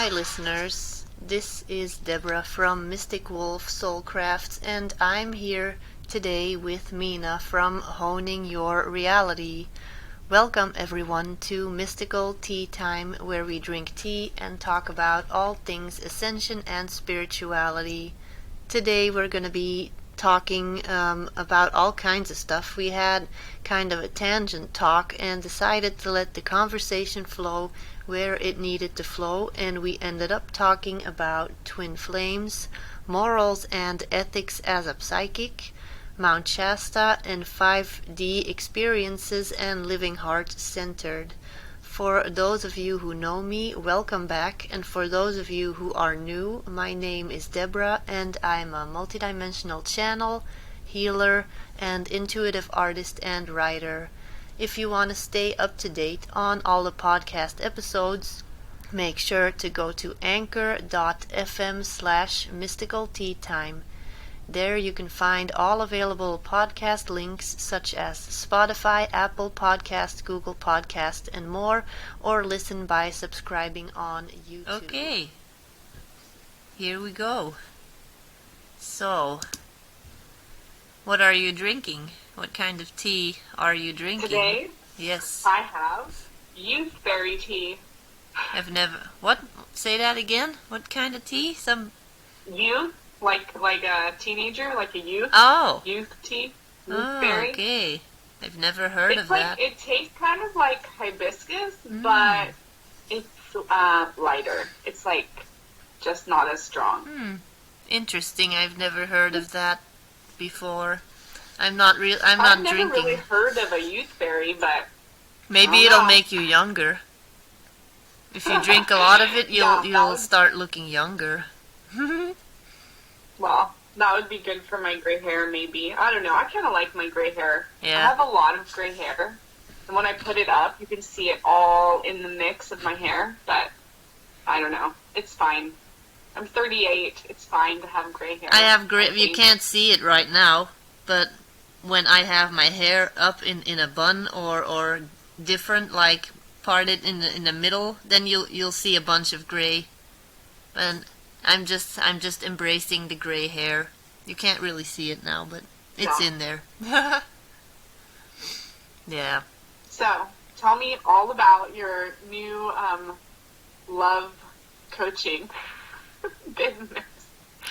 Hi listeners, this is Deborah from Mystic Wolf SOULCRAFTS and I'm here today with Mena from Honing Your Reality. Welcome everyone to Mystical Tea Time, where we drink tea and talk about all things ascension and spirituality. Today we're going to be talking about all kinds of stuff. We had kind of a tangent talk and decided to let the conversation flow where it needed to flow, and we ended up talking about twin flames, morals and ethics as a psychic, Mount Shasta, and 5D experiences and living heart-centered. For those of you who know me, welcome back, and for those of you who are new, my name is Deborah and I'm a multidimensional channel, healer, and intuitive artist and writer. If you want to stay up to date on all the podcast episodes, make sure to go to anchor.fm/mysticalteatime. There you can find all available podcast links such as Spotify, Apple Podcast, Google Podcast, and more, or listen by subscribing on YouTube. Okay, here we go. So, what are you drinking? What kind of tea are you drinking? Today? Yes. I have youthberry tea. I've never... What? Say that again? What kind of tea? Some... Youth? Like a teenager? Like a youth? Oh. Youth tea? Youthberry? Oh, okay. I've never heard of that. It tastes kind of like hibiscus, but it's lighter. It's like just not as strong. Interesting. I've never heard of that before. I'm not drinking. I've never really heard of a youthberry, but maybe it'll make you younger. If you drink a lot of it, you'll start looking younger. Well, that would be good for my gray hair, maybe. I don't know. I kind of like my gray hair. Yeah. I have a lot of gray hair. And when I put it up, you can see it all in the mix of my hair. But I don't know. It's fine. I'm 38. It's fine to have gray hair. I have gray. You can't see it right now, but when I have my hair up in a bun or different, like parted in the middle, then you'll see a bunch of gray. And I'm just embracing the gray hair. You can't really see it now, but it's in there. Yeah. So, tell me all about your new love coaching business.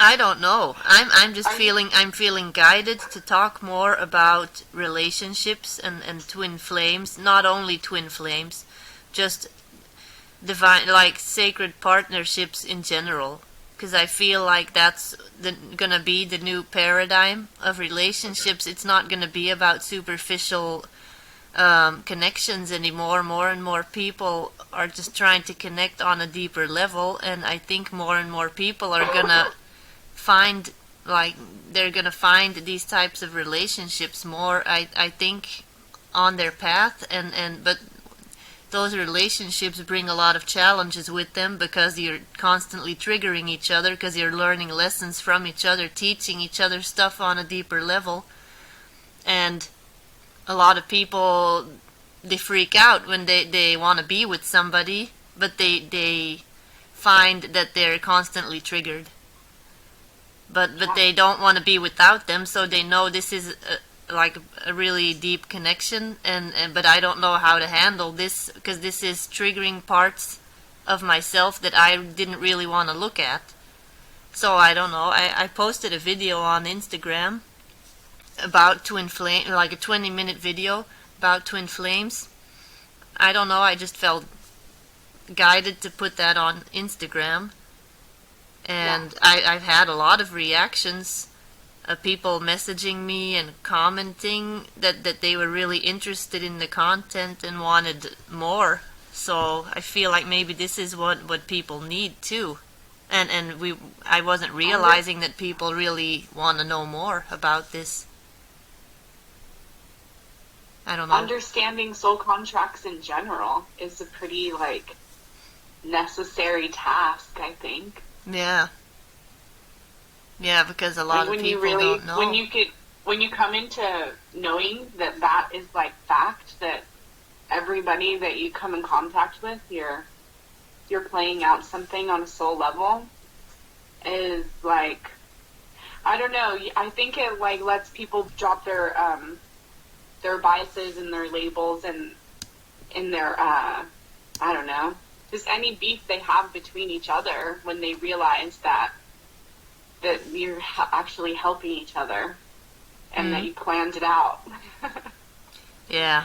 I don't know. I'm feeling guided to talk more about relationships and twin flames, not only twin flames, just divine, like sacred partnerships in general. Because I feel like that's gonna be the new paradigm of relationships. It's not gonna be about superficial connections anymore. More and more people are just trying to connect on a deeper level, and I think more and more people are gonna find, like, they're gonna find these types of relationships more, I think, on their path, but those relationships bring a lot of challenges with them because you're constantly triggering each other, because you're learning lessons from each other, teaching each other stuff on a deeper level. And a lot of people, they freak out when they want to be with somebody, but they find that they're constantly triggered. But they don't want to be without them, so they know this is like a really deep connection, but I don't know how to handle this because this is triggering parts of myself that I didn't really want to look at. So I don't know. I posted a video on Instagram about twin flame, like a 20-minute video about twin flames. I don't know. I just felt guided to put that on Instagram, and I've had a lot of reactions. People messaging me and commenting that they were really interested in the content and wanted more. So I feel like maybe this is what people need too. And I wasn't realizing that people really want to know more about this. I don't know. Understanding soul contracts in general is a pretty necessary task, I think. Yeah. Yeah, because a lot of people don't know. When you come into knowing that is fact, that everybody that you come in contact with, you're you're playing out something on a soul level is like, I don't know, I think it like lets people drop their biases and their labels and in their I don't know, just any beef they have between each other when they realize that you're actually helping each other and that you planned it out. Yeah.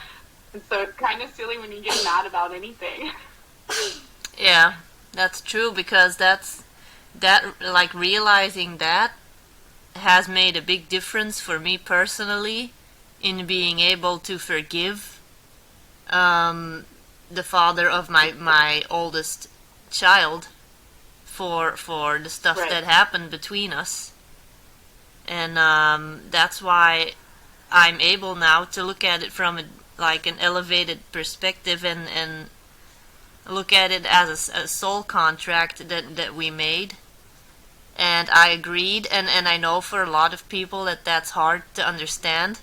And so it's kind of silly when you get mad about anything. Yeah, that's true, because that like realizing that has made a big difference for me personally in being able to forgive the father of my oldest child for the stuff Right. that happened between us. And that's why I'm able now to look at it from like an elevated perspective and look at it as a soul contract that we made. And I agreed, and I know for a lot of people that's hard to understand,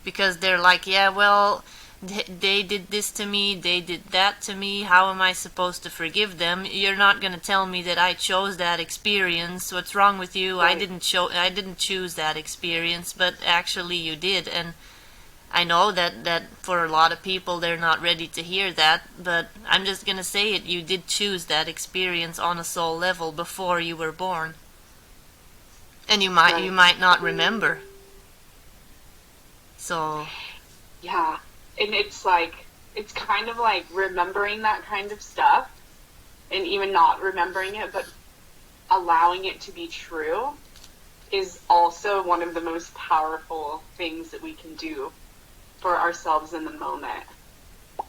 because they're like, yeah, well, they did this to me, they did that to me, how am I supposed to forgive them? You're not going to tell me that I chose that experience. What's wrong with you? Right. I didn't choose that experience, but actually you did. And I know that for a lot of people they're not ready to hear that, but I'm just going to say it. You did choose that experience on a soul level before you were born. And you might not remember. So Yeah. And it's kind of like remembering that kind of stuff and even not remembering it, but allowing it to be true is also one of the most powerful things that we can do for ourselves in the moment. Oh.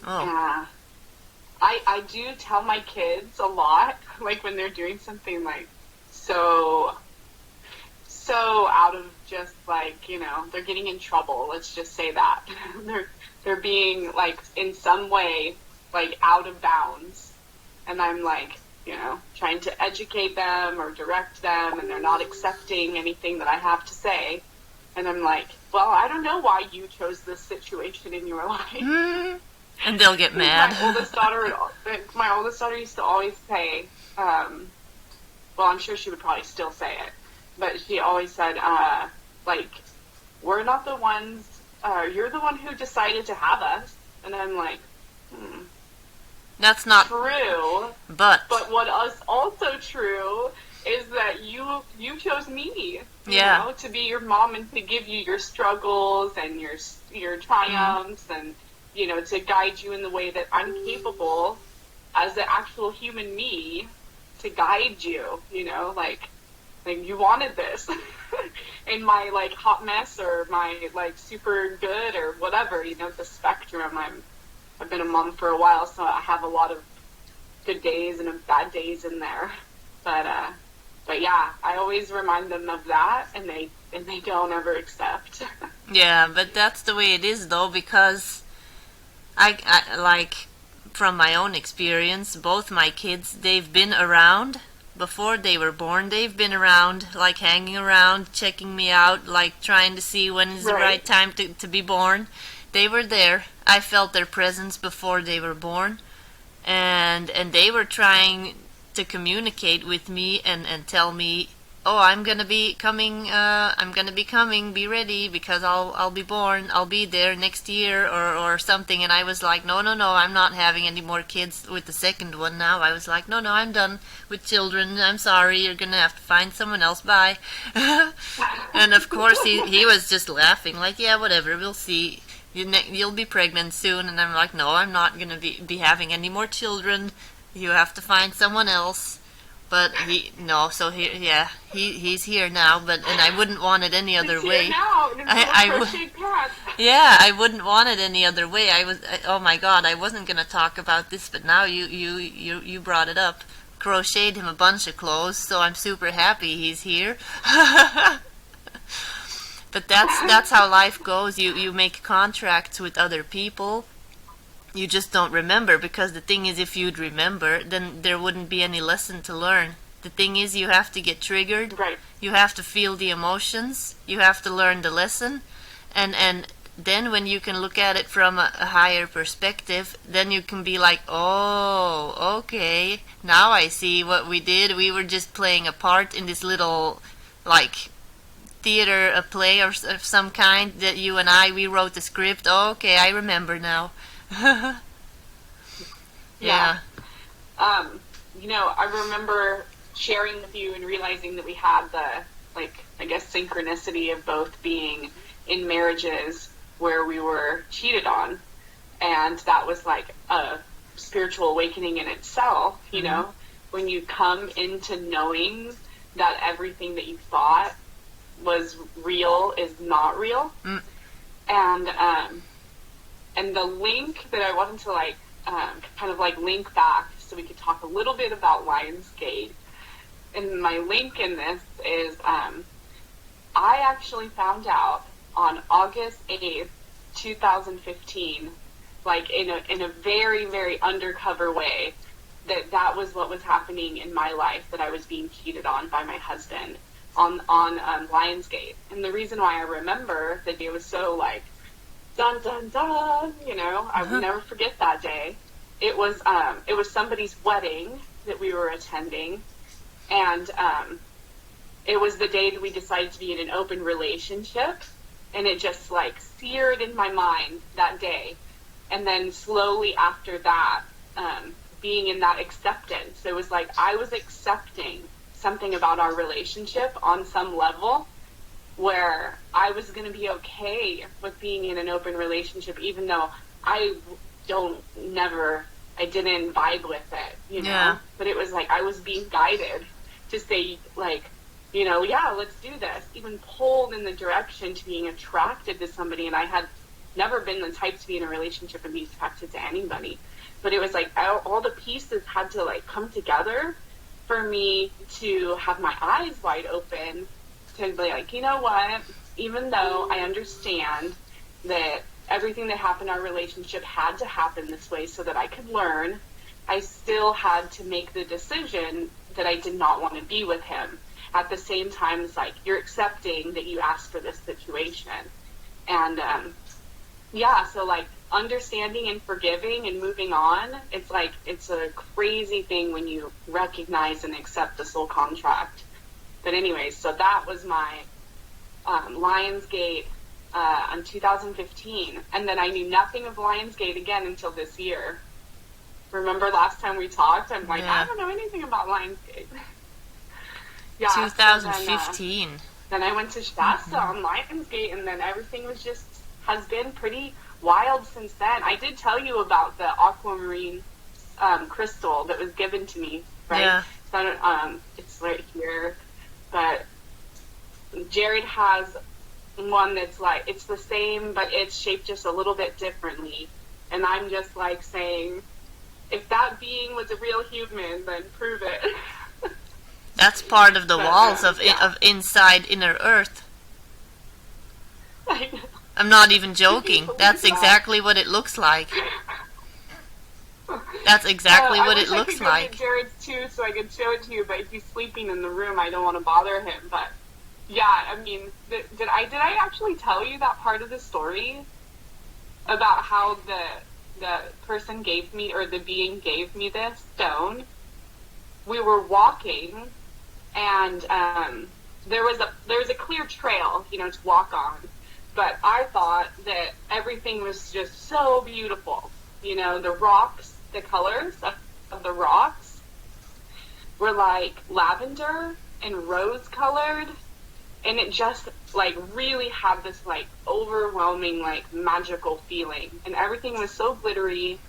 Yeah. I do tell my kids a lot, like when they're doing something like so out of just like, you know, they're getting in trouble, let's just say that. they're being like in some way like out of bounds, and I'm like, you know, trying to educate them or direct them, and they're not accepting anything that I have to say. And I'm like, well, I don't know why you chose this situation in your life. And they'll get mad. My oldest daughter used to always say, well, I'm sure she would probably still say it, but she always said, like, we're not the ones, you're the one who decided to have us. And I'm like, That's not true. But what is also true is that you chose me, you Yeah. know, to be your mom and to give you your struggles and your triumphs and, you know, to guide you in the way that I'm capable as the actual human me to guide you, you know, like you wanted this in my like hot mess or my like super good or whatever, you know, the spectrum. I've been a mom for a while, so I have a lot of good days and bad days in there. But yeah, I always remind them of that, and they don't ever accept. yeah, but that's the way it is though, because I like, from my own experience, both my kids, they've been around before they were born. They've been around, like hanging around, checking me out, like trying to see when is the right time to be born. They were there. I felt their presence before they were born, and they were trying to communicate with me and tell me, oh, I'm gonna be coming, be ready, because I'll be born, I'll be there next year or something. And I was like, no, I'm not having any more kids with the second one now. I was like, no, I'm done with children, I'm sorry, you're gonna have to find someone else, bye. And of course he was just laughing, like, yeah, whatever, we'll see. You'll be pregnant soon. And I'm like, no, I'm not gonna be having any more children. You have to find someone else. But he's here now. And I wouldn't want it any other way. I wouldn't want it any other way. Oh my God, I wasn't gonna talk about this, but now you brought it up. Crocheted him a bunch of clothes, so I'm super happy he's here. But that's how life goes. You make contracts with other people. You just don't remember, because the thing is, if you'd remember, then there wouldn't be any lesson to learn. The thing is, you have to get triggered. Right. You have to feel the emotions. You have to learn the lesson. And then when you can look at it from a higher perspective, then you can be like, oh, okay, now I see what we did. We were just playing a part in this little, like, theater, a play of some kind that you and we wrote the script. Oh, okay, I remember now. Yeah. I remember sharing with you and realizing that we had the, like, I guess, synchronicity of both being in marriages where we were cheated on. And that was like a spiritual awakening in itself, you know, when you come into knowing that everything that you thought was real is not real. And the link that I wanted to kind of link back so we could talk a little bit about Lionsgate. And my link in this is I actually found out on August 8th, 2015, like in a very, very undercover way, that was what was happening in my life, that I was being cheated on by my husband on Lionsgate. And the reason why I remember that it was so like, dun, dun, dun, I will never forget that day. It was somebody's wedding that we were attending, and it was the day that we decided to be in an open relationship, and it just like seared in my mind that day. And then slowly after that, being in that acceptance, it was like I was accepting something about our relationship on some level where I was going to be okay with being in an open relationship, even though I didn't vibe with it, Yeah. But it was like I was being guided to say, like, yeah, let's do this. Even pulled in the direction to being attracted to somebody, and I had never been the type to be in a relationship and be attracted to anybody. But it was like all the pieces had to like come together for me to have my eyes wide open to be like, you know what? Even though I understand that everything that happened in our relationship had to happen this way so that I could learn, I still had to make the decision that I did not want to be with him. At the same time, it's like, you're accepting that you asked for this situation. And, so like understanding and forgiving and moving on, it's like, it's a crazy thing when you recognize and accept the soul contract. But anyways, so that was my Lionsgate in 2015. And then I knew nothing of Lionsgate again until this year. Remember last time we talked? I'm like, I don't know anything about Lionsgate. 2015. So then I went to Shasta on Lionsgate, and then everything has been pretty wild since then. I did tell you about the aquamarine crystal that was given to me, right? Yeah. So it's right here. But Jared has one that's like, it's the same, but it's shaped just a little bit differently. And I'm just like saying, if that being was a real human, then prove it. That's part of the walls of inside Inner Earth. I know. I'm not even joking. That's exactly what it looks like. That's exactly what it looks like. I wish I could go get Jared's too, so I could show it to you, but if he's sleeping in the room, I don't want to bother him. But yeah, I mean, did I actually tell you that part of the story about how the person gave me, or the being gave me this stone? We were walking, and there was a clear trail, to walk on. But I thought that everything was just so beautiful. The rocks, the colors of the rocks were like lavender and rose colored. And it just like really had this like overwhelming, like magical feeling. And everything was so glittery.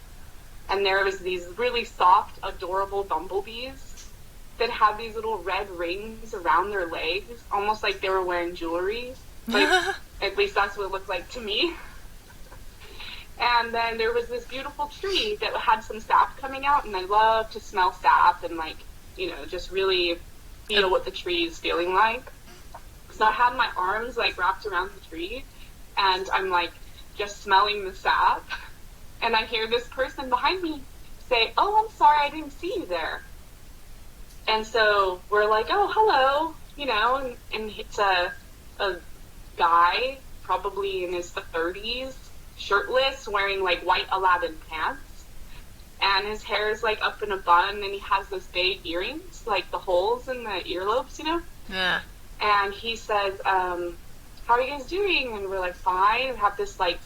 And there was these really soft, adorable bumblebees that had these little red rings around their legs, almost like they were wearing jewelry. Like, at least that's what it looked like to me. And then there was this beautiful tree that had some sap coming out, and I love to smell sap and like, just really feel what the tree is feeling like. So I had my arms like wrapped around the tree, and I'm like just smelling the sap, and I hear this person behind me say, "Oh, I'm sorry, I didn't see you there." And so we're like, "Oh, hello," and it's a guy probably in his 30s, shirtless, wearing like white Aladdin pants. And his hair is like up in a bun, and he has those big earrings, like the holes in the earlobes, you know? Yeah. And he says, how are you guys doing? And we're like, fine. We have this like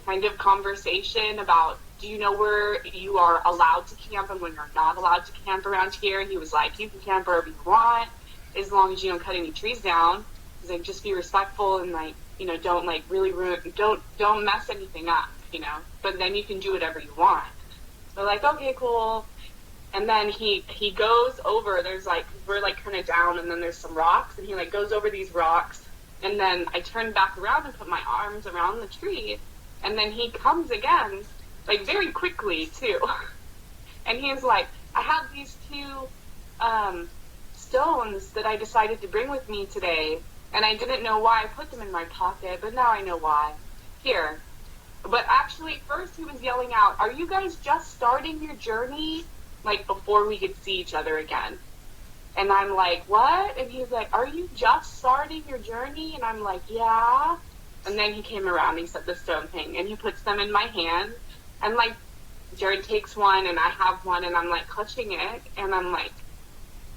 kind of conversation about, do you know where you are allowed to camp and when you're not allowed to camp around here? He was like, you can camp wherever you want, as long as you don't cut any trees down. He's like, just be respectful and like, you know, don't like really don't mess anything up, you know, but then you can do whatever you want. We're like, okay, cool. And then he goes over, there's like, we're like kind of down, and then there's some rocks, and he like goes over these rocks, and then I turn back around and put my arms around the tree, and then he comes again, like very quickly too. And he's like, I have these two stones that I decided to bring with me today, and I didn't know why I put them in my pocket, but now I know why. Here. But actually, first he was yelling out, are you guys just starting your journey? Like, before we could see each other again. And I'm like, what? And he's like, are you just starting your journey? And I'm like, yeah. And then he came around and he said the stone thing, and he puts them in my hand, and like, Jared takes one, and I have one, and I'm like clutching it, and I'm like,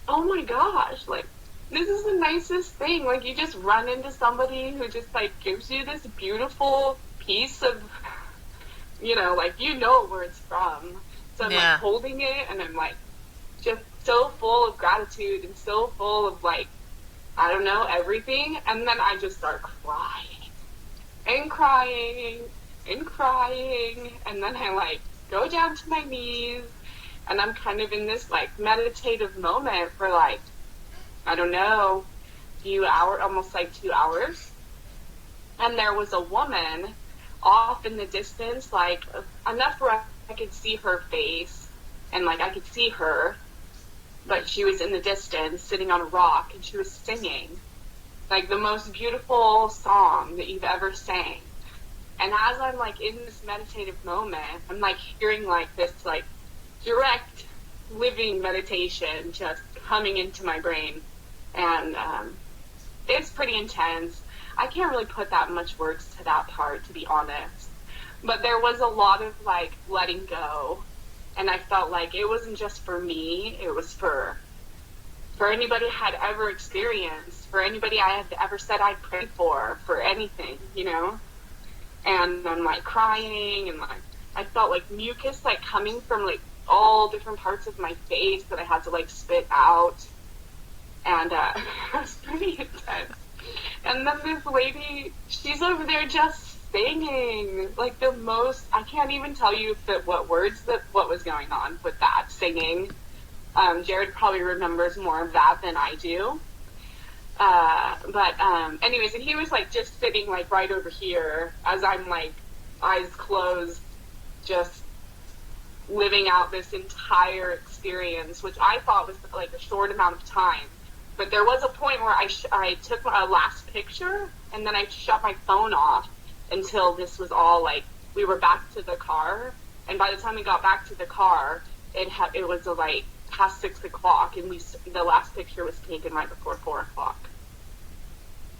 oh my gosh, like, this is the nicest thing. Like, you just run into somebody who just like gives you this beautiful piece of, you know, like, you know where it's from. So I'm like holding it, and I'm like just so full of gratitude and so full of like, I don't know, everything. And then I just start crying and crying and crying. And then I like go down to my knees, and I'm kind of in this like meditative moment for like, I don't know, few hours, almost like 2 hours. And there was a woman off in the distance, like enough where I could see her face, and like I could see her, but she was in the distance sitting on a rock, and she was singing like the most beautiful song that you've ever sang. And as I'm like in this meditative moment, I'm like hearing like this like direct living meditation just coming into my brain. And it's pretty intense. I can't really put that much words to that part, to be honest. But there was a lot of like letting go, and I felt like it wasn't just for me, it was for anybody I had ever experienced, for anybody I had ever said I'd pray for anything, you know? And I'm like crying, and like I felt like mucus like coming from like all different parts of my face that I had to like spit out. And it was pretty intense. And then this lady, she's over there just singing, like the most, I can't even tell you what was going on with that singing. Jared probably remembers more of that than I do. But anyways, and he was like just sitting like right over here as I'm like eyes closed, just living out this entire experience, which I thought was like a short amount of time. But there was a point where I took a last picture, and then I shut my phone off until this was all like, we were back to the car. And by the time we got back to the car, it was like past 6 o'clock, and the last picture was taken right before 4 o'clock.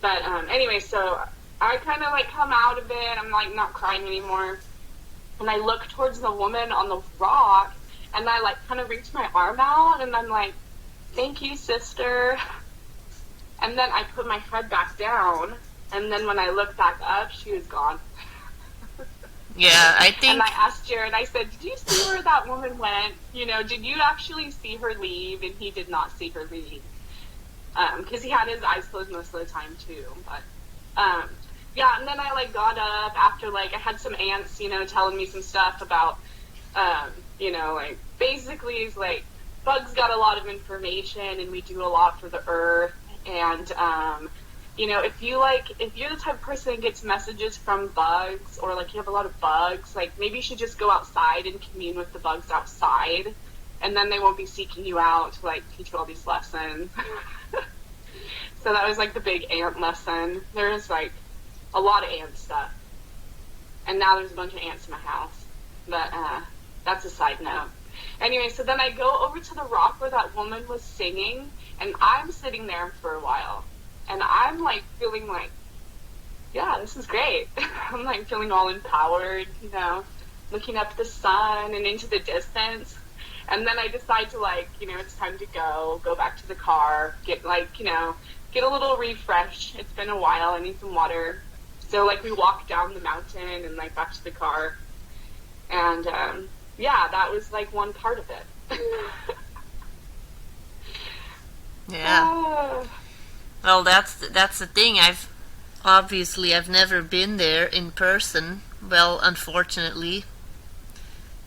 But anyway, so I kind of like come out of it. I'm like not crying anymore. And I look towards the woman on the rock, and I like kind of reach my arm out, and I'm like, thank you, sister. And then I put my head back down, and then when I looked back up, she was gone. Yeah, I think... And I asked Jared, I said, did you see where that woman went? You know, did you actually see her leave? And he did not see her leave. Because he had his eyes closed most of the time, too. But, yeah, and then I, like, got up after, like, I had some aunts, you know, telling me some stuff about, you know, like, basically it's, like, bugs got a lot of information, and we do a lot for the earth, and, you know, if you're the type of person that gets messages from bugs, or, like, you have a lot of bugs, like, maybe you should just go outside and commune with the bugs outside, and then they won't be seeking you out to, like, teach you all these lessons. So that was, like, the big ant lesson. There's, like, a lot of ant stuff. And now there's a bunch of ants in my house. But, that's a side note. Anyway, so then I go over to the rock where that woman was singing, and I'm sitting there for a while. And I'm, like, feeling, like, yeah, this is great. I'm like feeling all empowered, looking up at the sun and into the distance. And then I decide to like, it's time to go back to the car, get like, get a little refresh. It's been a while. I need some water. So like we walked down the mountain and like back to the car. And yeah, that was like one part of it. Yeah. Well, that's the thing. I've never been there in person. Well, unfortunately,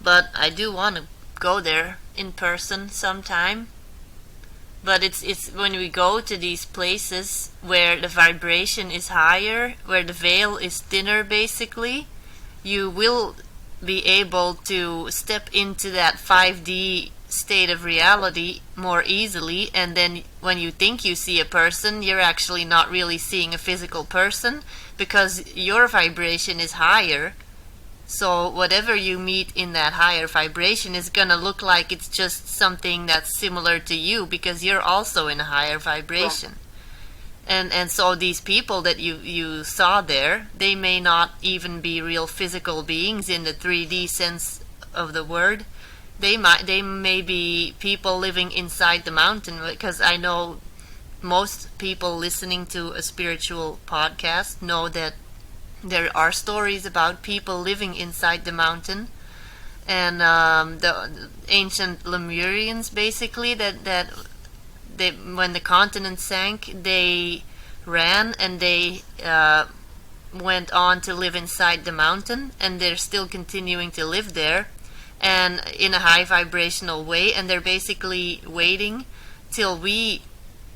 but I do want to go there in person sometime. But it's when we go to these places where the vibration is higher, where the veil is thinner, basically, you will be able to step into that 5D state of reality more easily, and then when you think you see a person, you're actually not really seeing a physical person because your vibration is higher. So whatever you meet in that higher vibration is gonna look like it's just something that's similar to you because you're also in a higher vibration. And so these people that you saw there, they may not even be real physical beings in the 3D sense of the word. They may be people living inside the mountain, because I know most people listening to a spiritual podcast know that there are stories about people living inside the mountain, and the ancient Lemurians, basically, that they, when the continent sank, they ran and they went on to live inside the mountain, and they're still continuing to live there, and in a high vibrational way, and they're basically waiting till we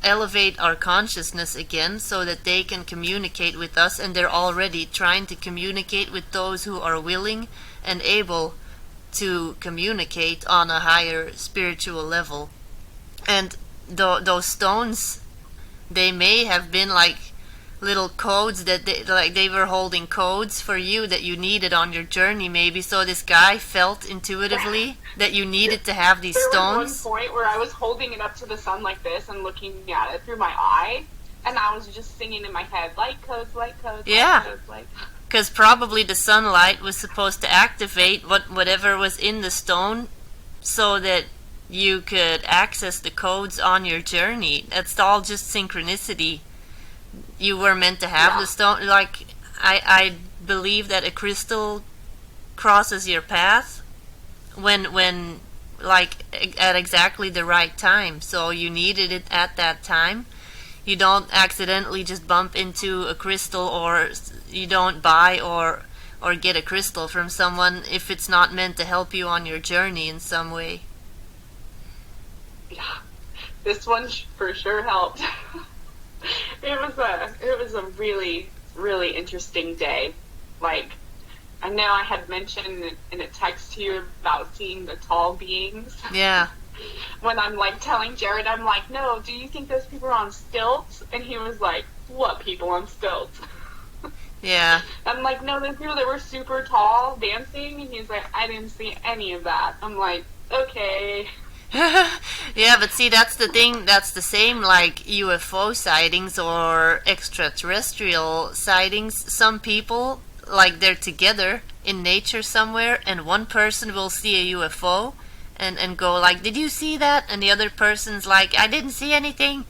elevate our consciousness again so that they can communicate with us, and they're already trying to communicate with those who are willing and able to communicate on a higher spiritual level. And those stones, they may have been like little codes that they were holding codes for you that you needed on your journey, maybe. So this guy felt intuitively that you needed to have these stones. There was one point where I was holding it up to the sun like this and looking at it through my eye, and I was just singing in my head, light codes, light codes, yeah, light codes, light codes. Because probably the sunlight was supposed to activate whatever was in the stone so that you could access the codes on your journey. That's all just synchronicity. You were meant to have the stone. Like, I believe that a crystal crosses your path when like at exactly the right time. So you needed it at that time. You don't accidentally just bump into a crystal, or you don't buy or get a crystal from someone if it's not meant to help you on your journey in some way. Yeah, this one for sure helped. It was a really, really interesting day. Like, I know I had mentioned in a text to you about seeing the tall beings. Yeah. When I'm like telling Jared, I'm like, no, do you think those people are on stilts? And he was like, what people on stilts? Yeah. I'm like, no, those people that were super tall dancing. And he's like, I didn't see any of that. I'm like, okay. Yeah, but see, that's the thing. That's the same like UFO sightings or extraterrestrial sightings. Some people, like, they're together in nature somewhere, and one person will see a UFO and go like, did you see that? And the other person's like, I didn't see anything.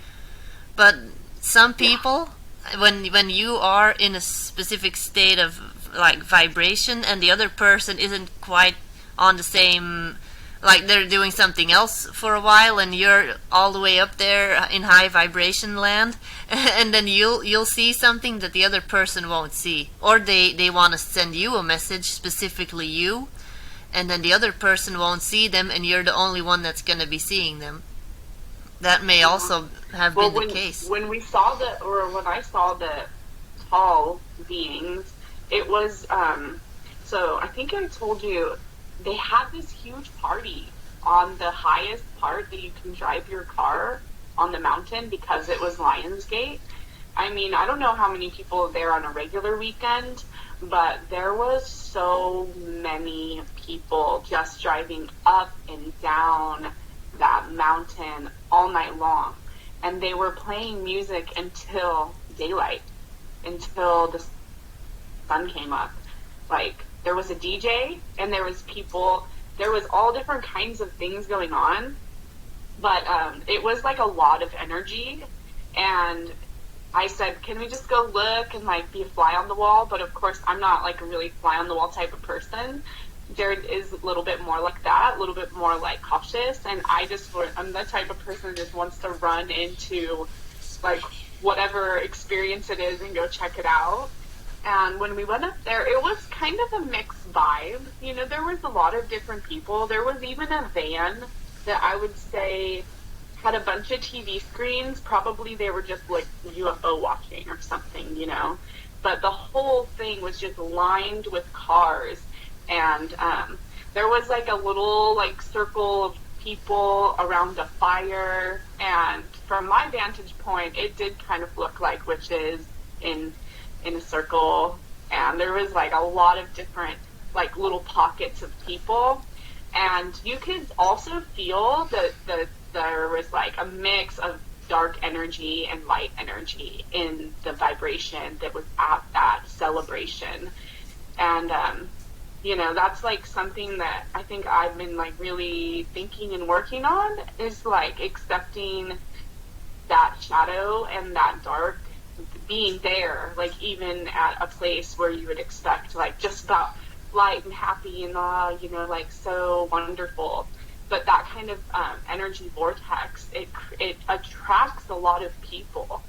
But some people, when you are in a specific state of like vibration, and the other person isn't quite on the same, like they're doing something else for a while, and you're all the way up there in high vibration land, and then you'll see something that the other person won't see, or they want to send you a message, specifically you, and then the other person won't see them, and you're the only one that's going to be seeing them. That may also have been the case. When we saw when I saw the tall beings, it was so I think I told you, they had this huge party on the highest part that you can drive your car on the mountain, because it was Lionsgate. I mean, I don't know how many people are there on a regular weekend, but there was so many people just driving up and down that mountain all night long. And they were playing music until daylight, until sun came up. Like, there was a DJ, and there was people, there was all different kinds of things going on, but it was like a lot of energy, and I said, can we just go look and like be a fly on the wall? But of course, I'm not like a really fly on the wall type of person. Jared is a little bit more like that, a little bit more like cautious, and I'm the type of person that just wants to run into like whatever experience it is and go check it out. And when we went up there, it was kind of a mixed vibe. You know, there was a lot of different people. There was even a van that I would say had a bunch of TV screens. Probably they were just like UFO watching or something, you know. But the whole thing was just lined with cars. And there was like a little like circle of people around a fire. And from my vantage point, it did kind of look like witches in a circle. And there was like a lot of different like little pockets of people. And you could also feel that there was like a mix of dark energy and light energy in the vibration that was at that celebration. And, you know, that's like something that I think I've been like really thinking and working on, is like accepting that shadow and that dark being there, like even at a place where you would expect like just about light and happy and you know, like so wonderful. But that kind of energy vortex, it attracts a lot of people,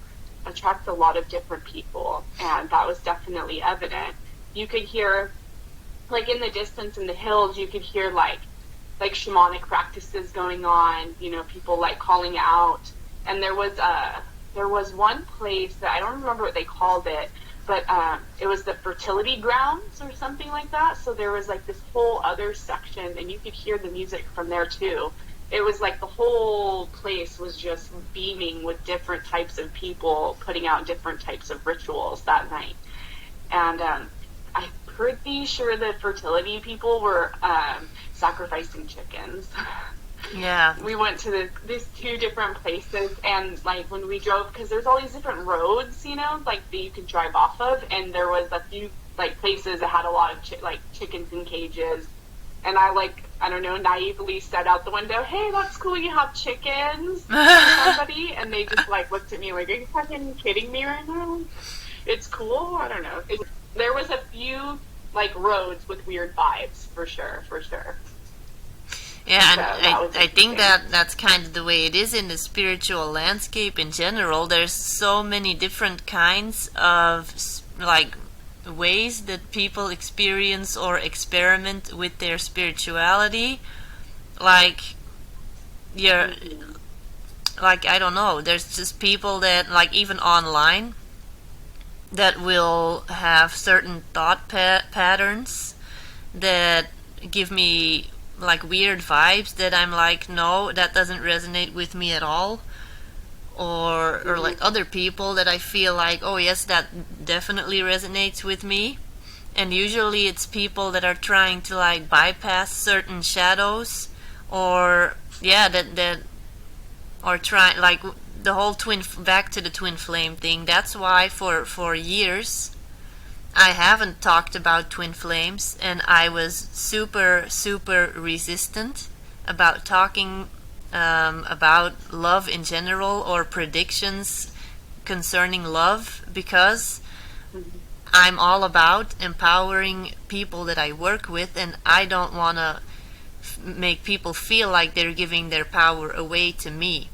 attracts a lot of different people, and that was definitely evident. You could hear, like in the distance in the hills, you could hear like shamanic practices going on, you know, people like calling out. And there was one place that I don't remember what they called it, but it was the fertility grounds or something like that. So there was like this whole other section, and you could hear the music from there too. It was like the whole place was just beaming with different types of people putting out different types of rituals that night. And I'm pretty sure the fertility people were sacrificing chickens. Yeah. We went to these two different places, and like when we drove, because there's all these different roads, you know, like that you could drive off of, and there was a few like places that had a lot of chickens in cages, and I don't know, naively said out the window, "Hey, that's cool, you have chickens," to somebody, and they just like looked at me like, "Are you fucking kidding me right now? It's cool." I don't know. There was a few like roads with weird vibes for sure. Yeah, and I think that's kind of the way it is in the spiritual landscape in general. There's so many different kinds of like ways that people experience or experiment with their spirituality. Like I don't know, there's just people that like even online that will have certain thought patterns that give me like weird vibes that I'm like, no, that doesn't resonate with me at all. Or like other people that I feel like, oh yes, that definitely resonates with me. And usually it's people that are trying to like bypass certain shadows, or that or try like the whole back to the twin flame thing. That's why for years I haven't talked about twin flames, and I was super resistant about talking about love in general or predictions concerning love, because I'm all about empowering people that I work with, and I don't want to make people feel like they're giving their power away to me.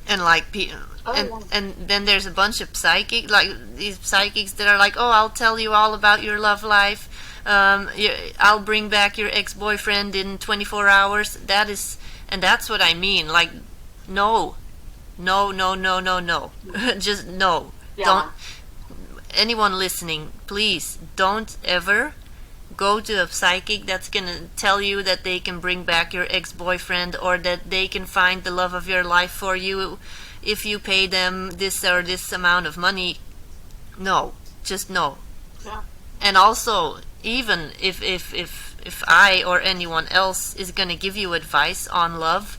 And like and then there's a bunch of these psychics that are like, oh, I'll tell you all about your love life. I'll bring back your ex-boyfriend in 24 hours. That's what I mean. Like, no. Just no. Yeah. Don't. Anyone listening, please don't ever go to a psychic that's gonna tell you that they can bring back your ex-boyfriend, or that they can find the love of your life for you if you pay them this or this amount of money. No, just no. Yeah. And also, even if I or anyone else is gonna give you advice on love,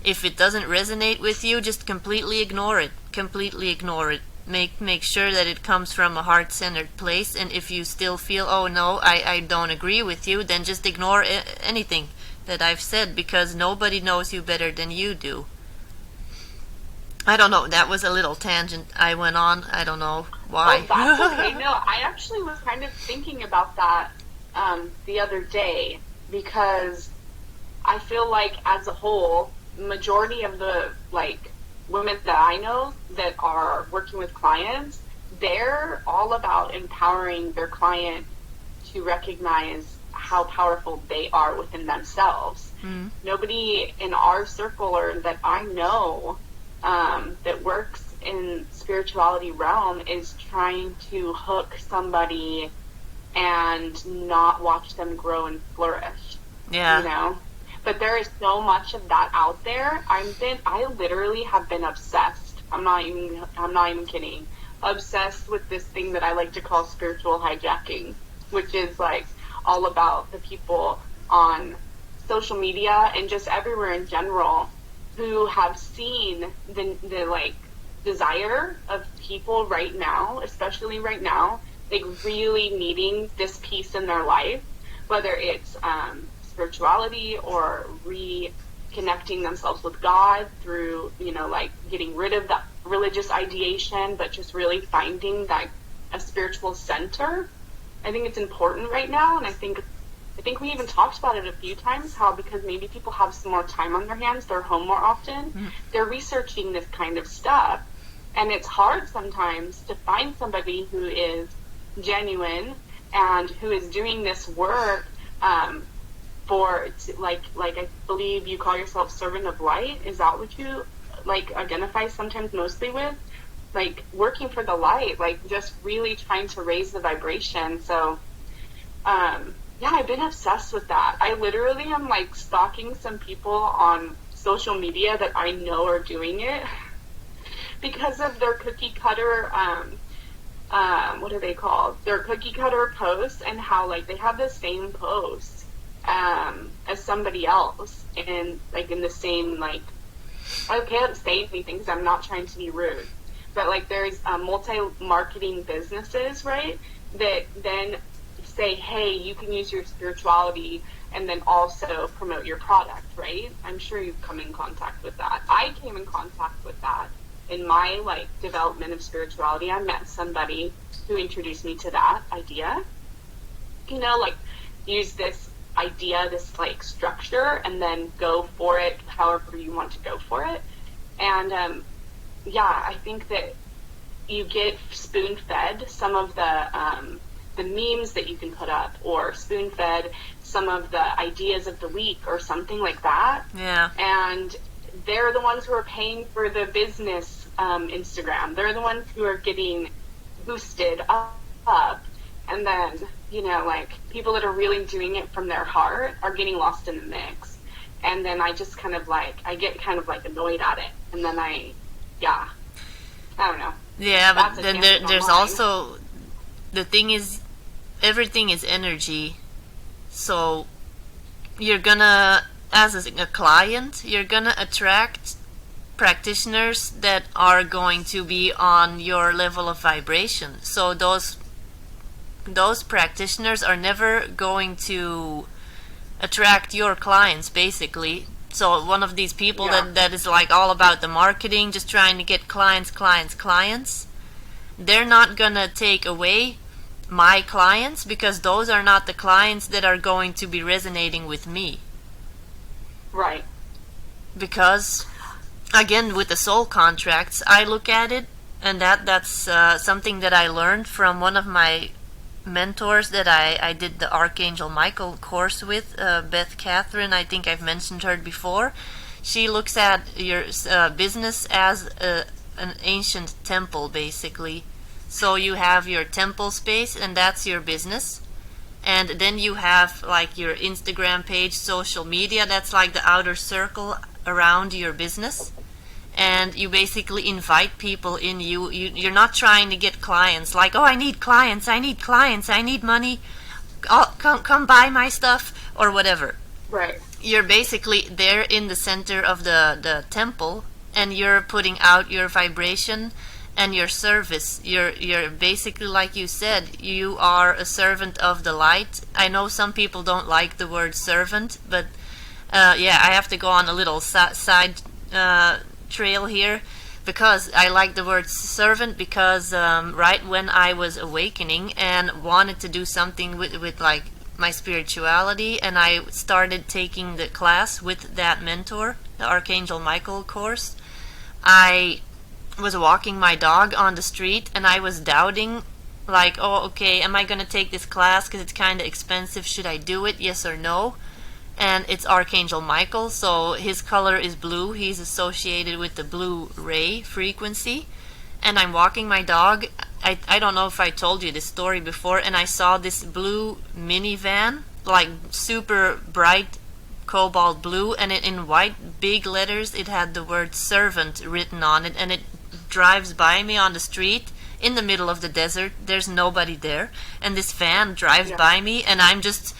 if it doesn't resonate with you, just completely ignore it. make sure that it comes from a heart-centered place. And if you still feel, oh no, I don't agree with you, then just ignore anything that I've said, because nobody knows you better than you do. I don't know, that was a little tangent I went on. I don't know why. Oh, that's okay. No, I actually was kind of thinking about that the other day, because I feel like as a whole, majority of the women that I know that are working with clients, they're all about empowering their client to recognize how powerful they are within themselves. Mm. Nobody in our circle or that I know that works in spirituality realm is trying to hook somebody and not watch them grow and flourish. Yeah. You know? But there is so much of that out there. I literally have been obsessed. I'm not even kidding. Obsessed with this thing that I like to call spiritual hijacking, which is like all about the people on social media and just everywhere in general who have seen the like desire of people right now, especially right now, like really needing this piece in their life, whether it's spirituality or reconnecting themselves with God through, like getting rid of that religious ideation, but just really finding that a spiritual center. I think it's important right now, and I think we even talked about it a few times, how because maybe people have some more time on their hands, they're home more often, they're researching this kind of stuff, and it's hard sometimes to find somebody who is genuine and who is doing this work like I believe you call yourself servant of light. Is that what you identify sometimes mostly with? Like working for the light, like just really trying to raise the vibration. So yeah, I've been obsessed with that. I literally am stalking some people on social media that I know are doing it because of their cookie cutter what are they called? Their cookie cutter posts, and how they have the same posts as somebody else, and in the same I can't say anything because I'm not trying to be rude, but there's multi-marketing businesses, right, that then say, hey, you can use your spirituality and then also promote your product, right? I'm sure you've come in contact with that. I came in contact with that in my development of spirituality. I met somebody who introduced me to that idea, use this idea, this structure, and then go for it however you want to go for it. And yeah, I think that you get spoon-fed some of the memes that you can put up, or spoon-fed some of the ideas of the week or something like that. Yeah. And they're the ones who are paying for the business Instagram. They're the ones who are getting boosted up. And then, people that are really doing it from their heart are getting lost in the mix. And then I just I get annoyed at it. And then I don't know. Yeah, but then there's also, the thing is, everything is energy. So you're gonna, as a client, you're gonna attract practitioners that are going to be on your level of vibration. So those practitioners are never going to attract your clients, basically. So one of these people that is all about the marketing, just trying to get clients, they're not gonna take away my clients, because those are not the clients that are going to be resonating with me. Right. Because, again, with the soul contracts, I look at it, and that's something that I learned from one of my mentors that I did the Archangel Michael course with, Beth Catherine. I think I've mentioned her before. She looks at your business as an ancient temple, basically. So you have your temple space, and that's your business. And then you have your Instagram page, social media, that's the outer circle around your business. And you basically invite people in. You're not trying to get clients, oh, I need clients, I need money, oh, come buy my stuff, or whatever. Right. You're basically there in the center of the temple, and you're putting out your vibration and your service. You're basically, like you said, you are a servant of the light. I know some people don't like the word servant, but yeah, I have to go on a little side trail here, because I like the word servant, because right when I was awakening and wanted to do something with like my spirituality, and I started taking the class with that mentor, the Archangel Michael course, I was walking my dog on the street and I was doubting, like, oh, okay, am I going to take this class because it's kind of expensive? Should I do it? Yes or no? And it's Archangel Michael, so his color is blue. He's associated with the blue ray frequency. And I'm walking my dog. I don't know if I told you this story before, and I saw this blue minivan, like super bright cobalt blue, and in white big letters it had the word servant written on it, and it drives by me on the street in the middle of the desert. There's nobody there, and this van drives by me, and I'm just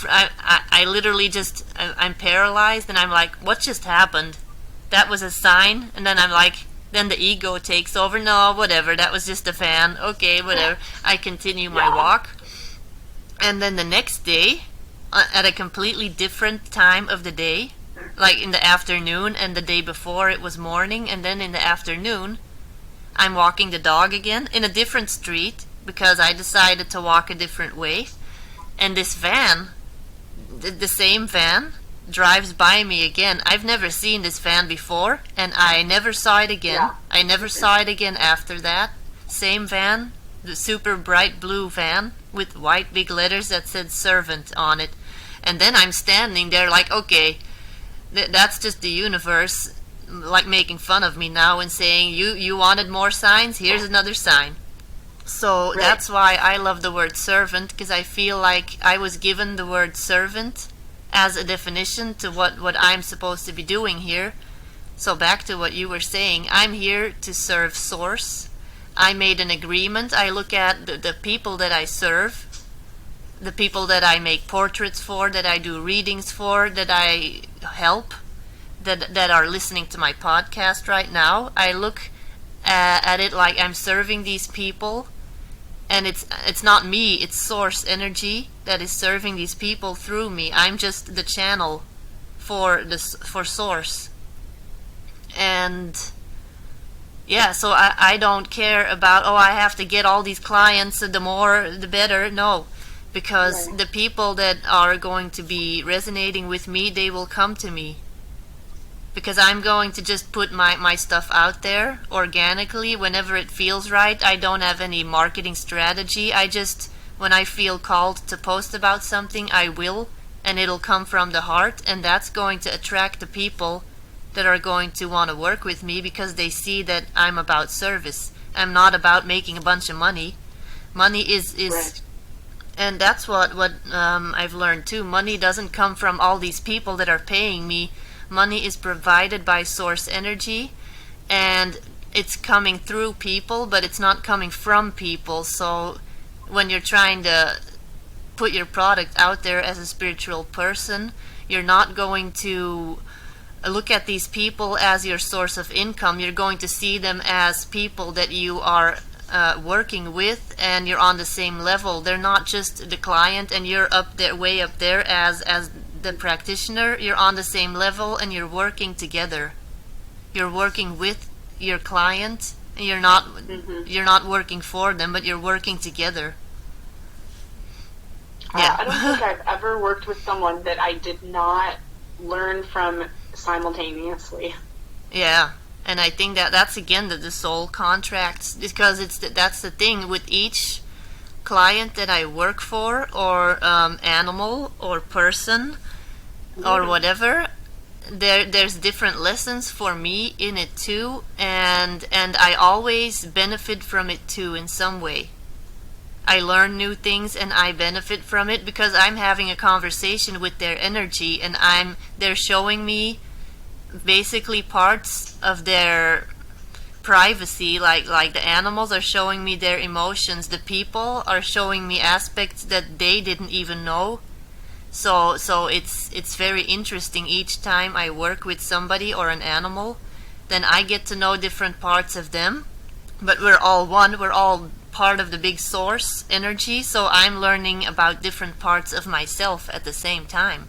I literally just I'm paralyzed, and I'm like, what just happened? That was a sign. And then I'm like, then the ego takes over. No, whatever, that was just a fan. Okay, whatever. I continue my walk, and then the next day, at a completely different time of the day, like in the afternoon, and the day before it was morning, and then in the afternoon I'm walking the dog again in a different street because I decided to walk a different way, and this van, the same van, drives by me again. I've never seen this van before, and I never saw it again. I never saw it again after that. Same van, the super bright blue van with white big letters that said servant on it. And then I'm standing there like, okay, that's just the universe like making fun of me now and saying, you wanted more signs, here's another sign. So that's why I love the word servant, because I feel like I was given the word servant as a definition to what I'm supposed to be doing here. So back to what you were saying, I'm here to serve Source. I made an agreement. I look at the people that I serve, the people that I make portraits for, that I do readings for, that I help, that are listening to my podcast right now. I look at it like I'm serving these people, and it's not me, it's Source energy that is serving these people through me. I'm just the channel for Source. And yeah, so I don't care about, oh, I have to get all these clients, the more the better. No, because the people that are going to be resonating with me, they will come to me, because I'm going to just put my stuff out there organically whenever it feels right. I don't have any marketing strategy. I just, when I feel called to post about something, I will, and it'll come from the heart, and that's going to attract the people that are going to want to work with me, because they see that I'm about service. I'm not about making a bunch of money. Money is and that's what I've learned too. Money doesn't come from all these people that are paying me. Money is provided by Source energy, and it's coming through people, but it's not coming from people. So when you're trying to put your product out there as a spiritual person, you're not going to look at these people as your source of income. You're going to see them as people that you are working with, and you're on the same level. They're not just the client and you're up there, way up there as the practitioner. You're on the same level, and you're working together. You're working with your client, and you're not working for them, but you're working together. Yeah. I don't think I've ever worked with someone that I did not learn from simultaneously. Yeah, and I think that's again the soul contracts, because that's the thing with each client that I work for, or animal or person or whatever. There's different lessons for me in it too, and I always benefit from it too in some way. I learn new things and I benefit from it, because I'm having a conversation with their energy, and they're showing me basically parts of their privacy, like the animals are showing me their emotions, the people are showing me aspects that they didn't even know. So it's very interesting each time I work with somebody or an animal. Then I get to know different parts of them, but we're all one. We're all part of the big source energy. So I'm learning about different parts of myself at the same time.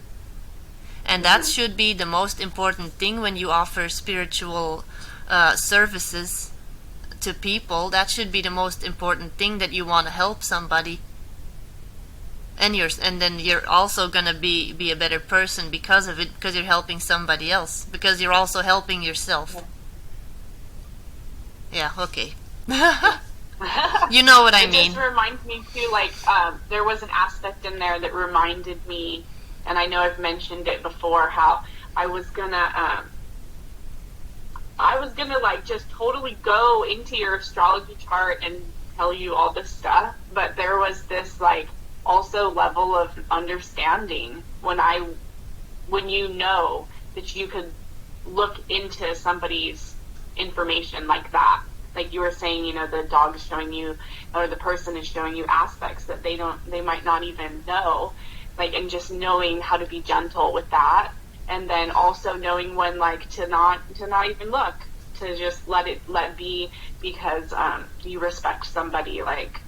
And that should be the most important thing when you offer spiritual services to people. That should be the most important thing, that you want to help somebody. And then you're also going to be a better person because of it, because you're helping somebody else, because you're also helping yourself. Yeah, okay. You know what I mean. It just reminds me too, like, there was an aspect in there that reminded me, and I know I've mentioned it before, how I was gonna like just totally go into your astrology chart and tell you all this stuff, but there was this like also level of understanding when you know that you could look into somebody's information like that. Like you were saying, you know, the dog is showing you, or the person is showing you aspects that they might not even know, like, and just knowing how to be gentle with that. And then also knowing when, like, to not even look, to just let be, because you respect somebody. Like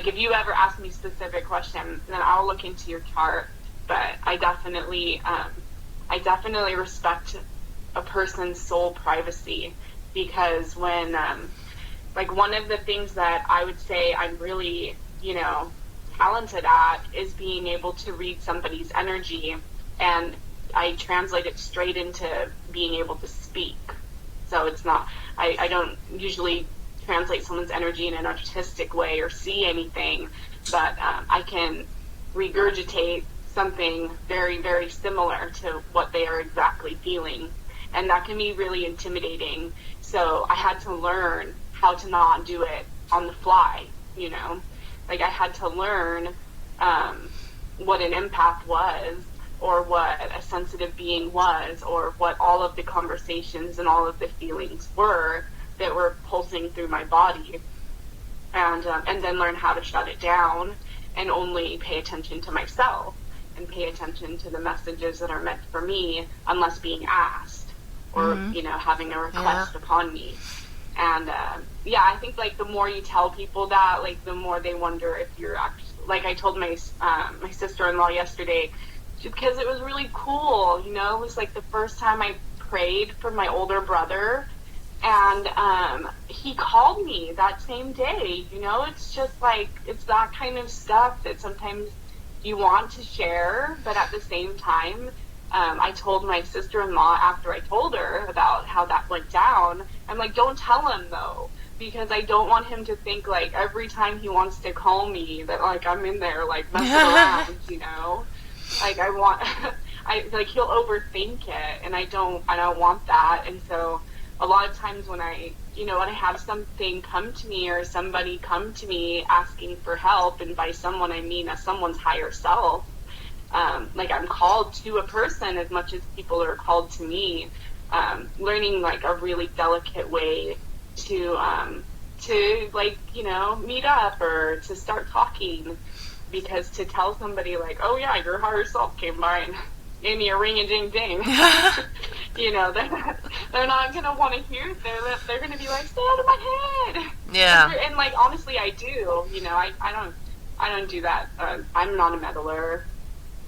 if you ever ask me specific questions, then I'll look into your chart. But I definitely respect a person's soul privacy, because when like one of the things that I would say I'm really, you know, talented at is being able to read somebody's energy, and I translate it straight into being able to speak. So it's not, I don't usually translate someone's energy in an artistic way or see anything, but I can regurgitate something very, very similar to what they are exactly feeling. And that can be really intimidating. So I had to learn how to not do it on the fly, you know? Like I had to learn what an empath was, or what a sensitive being was, or what all of the conversations and all of the feelings were that were pulsing through my body, and then learn how to shut it down and only pay attention to myself and pay attention to the messages that are meant for me, unless being asked or, you know, having a request upon me. And I think like the more you tell people that, like the more they wonder if you're actually, like I told my sister-in-law yesterday, because it was really cool, you know, it was like the first time I prayed for my older brother, and he called me that same day, you know. It's just like, it's that kind of stuff that sometimes you want to share, but at the same time, I told my sister-in-law after I told her about how that went down, I'm like, don't tell him though, because I don't want him to think like every time he wants to call me that like I'm in there like messing around, you know. Like I want, he'll overthink it, and I don't want that. And so a lot of times when I have something come to me, or somebody come to me asking for help, and by someone I mean as someone's higher self, like I'm called to a person as much as people are called to me, learning like a really delicate way to like, you know, meet up or to start talking. Because to tell somebody like, oh yeah, your higher self came by and gave me a ring-a-ding-ding, you know, they're not going to want to hear it. They're going to be like, stay out of my head. Yeah. And like, honestly, I do, you know, I don't do that. I'm not a meddler.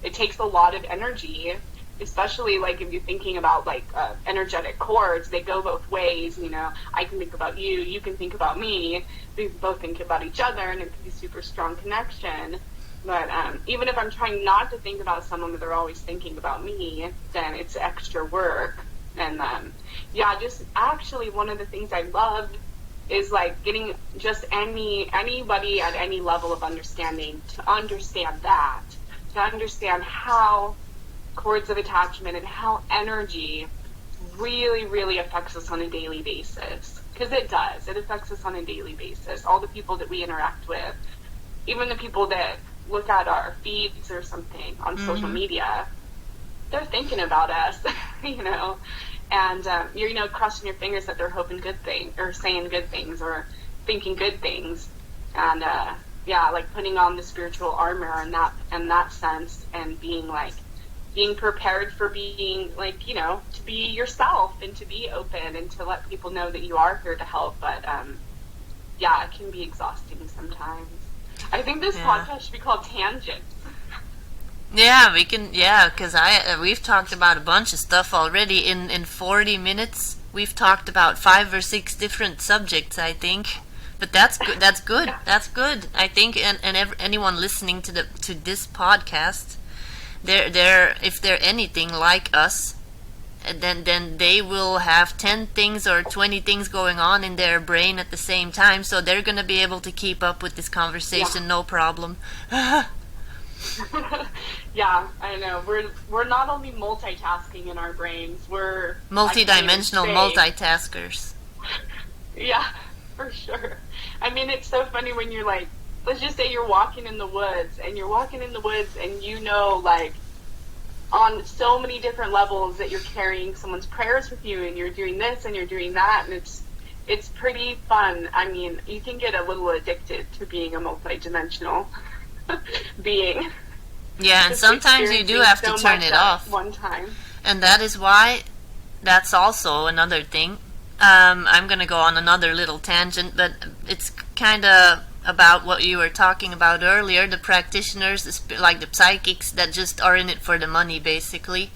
It takes a lot of energy, especially like if you're thinking about like energetic cords. They go both ways, you know. I can think about you, you can think about me, we both think about each other, and it can be super strong connection. But even if I'm trying not to think about someone, but they're always thinking about me, then it's extra work. And just actually one of the things I love is like getting just anybody at any level of understanding to understand that, to understand how cords of attachment and how energy really, really affects us on a daily basis. Because it does. It affects us on a daily basis. All the people that we interact with, even the people that look at our feeds or something on social media, they're thinking about us, you know. And you're, you know, crossing your fingers that they're hoping good things, or saying good things, or thinking good things. And like putting on the spiritual armor in that sense, and being prepared for being, like, you know, to be yourself and to be open and to let people know that you are here to help. But yeah, it can be exhausting sometimes. I think this Yeah. podcast should be called Tangent. Yeah, we can. Yeah, because we've talked about a bunch of stuff already. In 40 minutes, we've talked about 5 or 6 different subjects, I think. But that's good. That's good. That's good. I think, anyone listening to this podcast, they're if they're anything like us, then they will have 10 things or 20 things going on in their brain at the same time. So they're gonna be able to keep up with this conversation, no problem. Yeah, I know. We're not only multitasking in our brains, we're Multi-dimensional I can't even say. multitaskers. Yeah, for sure. I mean, it's so funny when you're like, let's just say you're walking in the woods, and you know, like, on so many different levels that you're carrying someone's prayers with you, and you're doing this and you're doing that, and it's pretty fun. I mean, you can get a little addicted to being a multidimensional being. Yeah, and Just sometimes you do have to experiencing so turn much it at off. one time. And that is why, that's also another thing. I'm going to go on another little tangent, but it's kind of about what you were talking about earlier, the practitioners, like the psychics that just are in it for the money, basically.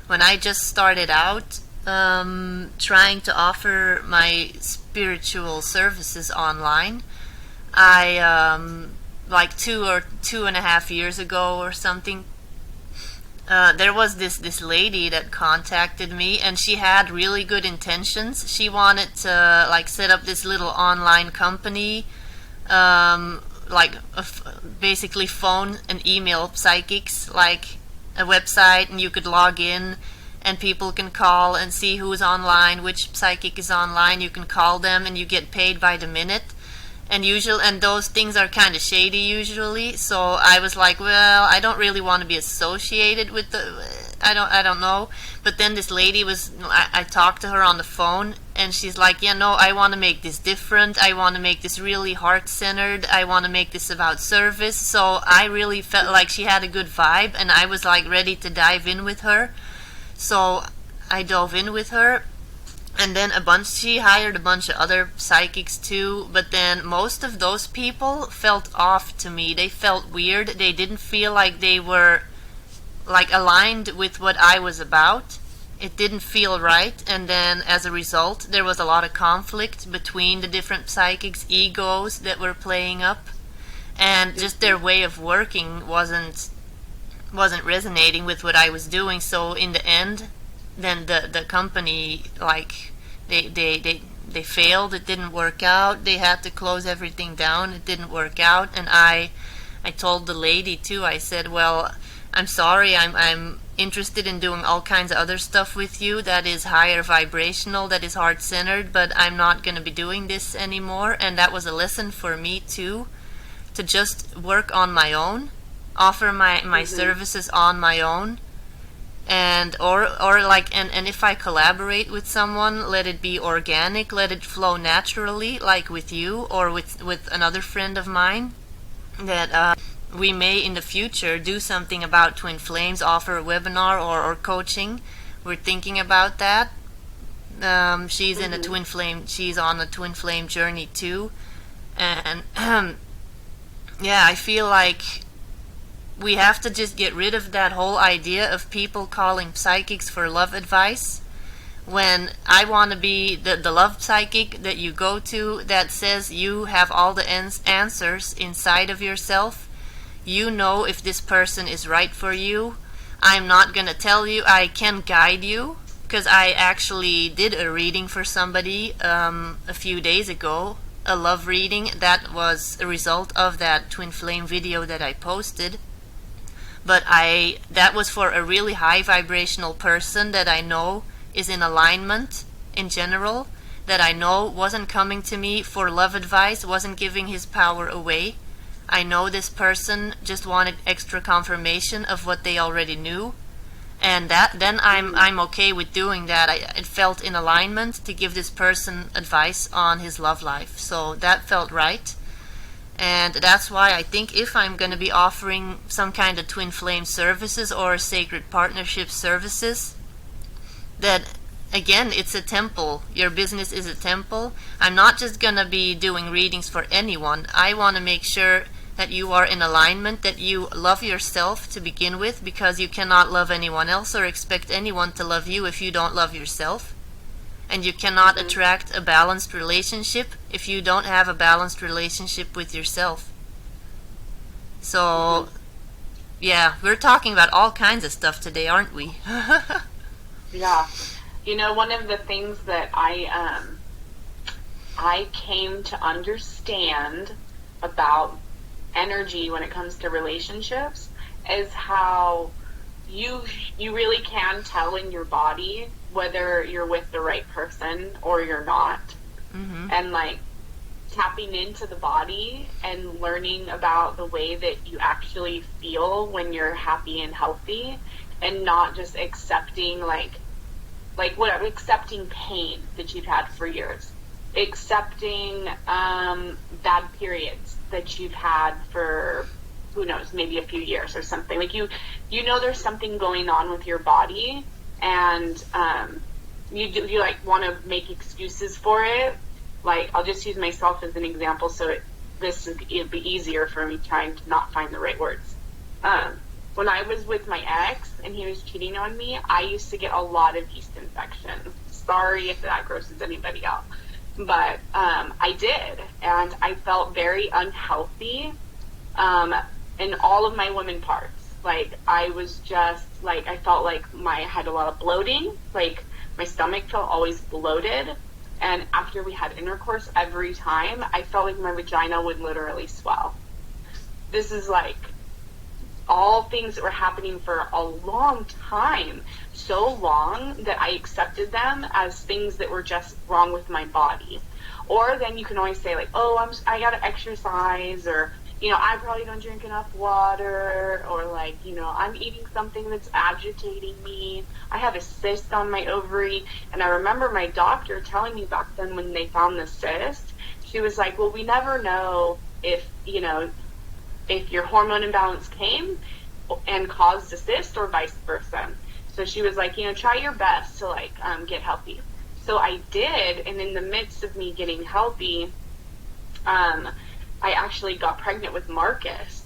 When I just started out trying to offer my spiritual services online, I, like 2.5 years ago or something, there was this lady that contacted me, and she had really good intentions. She wanted to like set up this little online company, like basically phone and email psychics, like a website, and you could log in and people can call and see who's online, which psychic is online. You can call them and you get paid by the minute. And those things are kind of shady usually. So I was like, well, I don't really want to be associated with I don't know. But then this lady I talked to her on the phone, and she's like, yeah, no, I want to make this different. I want to make this really heart-centered. I want to make this about service. So I really felt like she had a good vibe, and I was like ready to dive in with her. So I dove in with her. And then she hired a bunch of other psychics too, but then most of those people felt off to me. They felt weird. They didn't feel like they were like aligned with what I was about. It didn't feel right, and then as a result, there was a lot of conflict between the different psychics' egos that were playing up, and just their way of working wasn't resonating with what I was doing. So in the end, then the company, like, they failed. It didn't work out. They had to close everything down. It didn't work out. And I told the lady too. I said, well, I'm sorry. I'm interested in doing all kinds of other stuff with you that is higher vibrational, that is heart-centered, but I'm not going to be doing this anymore. And that was a lesson for me too, to just work on my own, offer my services on my own. And if I collaborate with someone, let it be organic, let it flow naturally, like with you or with another friend of mine, that we may in the future do something about twin flames, offer a webinar or coaching. We're thinking about that. She's in a twin flame. She's on a twin flame journey too, and yeah, I feel like we have to just get rid of that whole idea of people calling psychics for love advice. When I want to be the love psychic that you go to, that says you have all the answers inside of yourself. You know if this person is right for you. I'm not going to tell you. I can guide you, because I actually did a reading for somebody a few days ago, a love reading. That was a result of that twin flame video that I posted. But that was for a really high vibrational person that I know is in alignment in general, that I know wasn't coming to me for love advice, wasn't giving his power away. I know this person just wanted extra confirmation of what they already knew, and then I'm okay with doing that. It felt in alignment to give this person advice on his love life, so that felt right. And that's why I think if I'm going to be offering some kind of twin flame services or sacred partnership services, that again, it's a temple. Your business is a temple. I'm not just gonna be doing readings for anyone. I want to make sure that you are in alignment, that you love yourself to begin with, because you cannot love anyone else or expect anyone to love you if you don't love yourself. And you cannot attract a balanced relationship if you don't have a balanced relationship with yourself. So, yeah, we're talking about all kinds of stuff today, aren't we? Yeah. You know, one of the things that I came to understand about energy when it comes to relationships is how you really can tell in your body whether you're with the right person or you're not. And like tapping into the body and learning about the way that you actually feel when you're happy and healthy, and not just accepting accepting pain that you've had for years, accepting bad periods that you've had for, who knows, maybe a few years or something. Like you know there's something going on with your body, and you like want to make excuses for it. Like, I'll just use myself as an example, so it'd be easier for me trying to not find the right words. When I was with my ex and he was cheating on me, I used to get a lot of yeast infections. Sorry if that grosses anybody out. But I did, and I felt very unhealthy in all of my women parts. Like, I was just, like, I felt like I had a lot of bloating. Like, my stomach felt always bloated. And after we had intercourse, every time, I felt like my vagina would literally swell. This is, like, all things that were happening for a long time. So long that I accepted them as things that were just wrong with my body. Or then you can always say, like, oh, I gotta exercise, or, you know, I probably don't drink enough water, or, like, you know, I'm eating something that's agitating me. I have a cyst on my ovary. And I remember my doctor telling me back then when they found the cyst, she was like, well, we never know if, you know, if your hormone imbalance came and caused a cyst or vice versa. So she was like, you know, try your best to, like, get healthy. So I did, and in the midst of me getting healthy, I actually got pregnant with Marcus.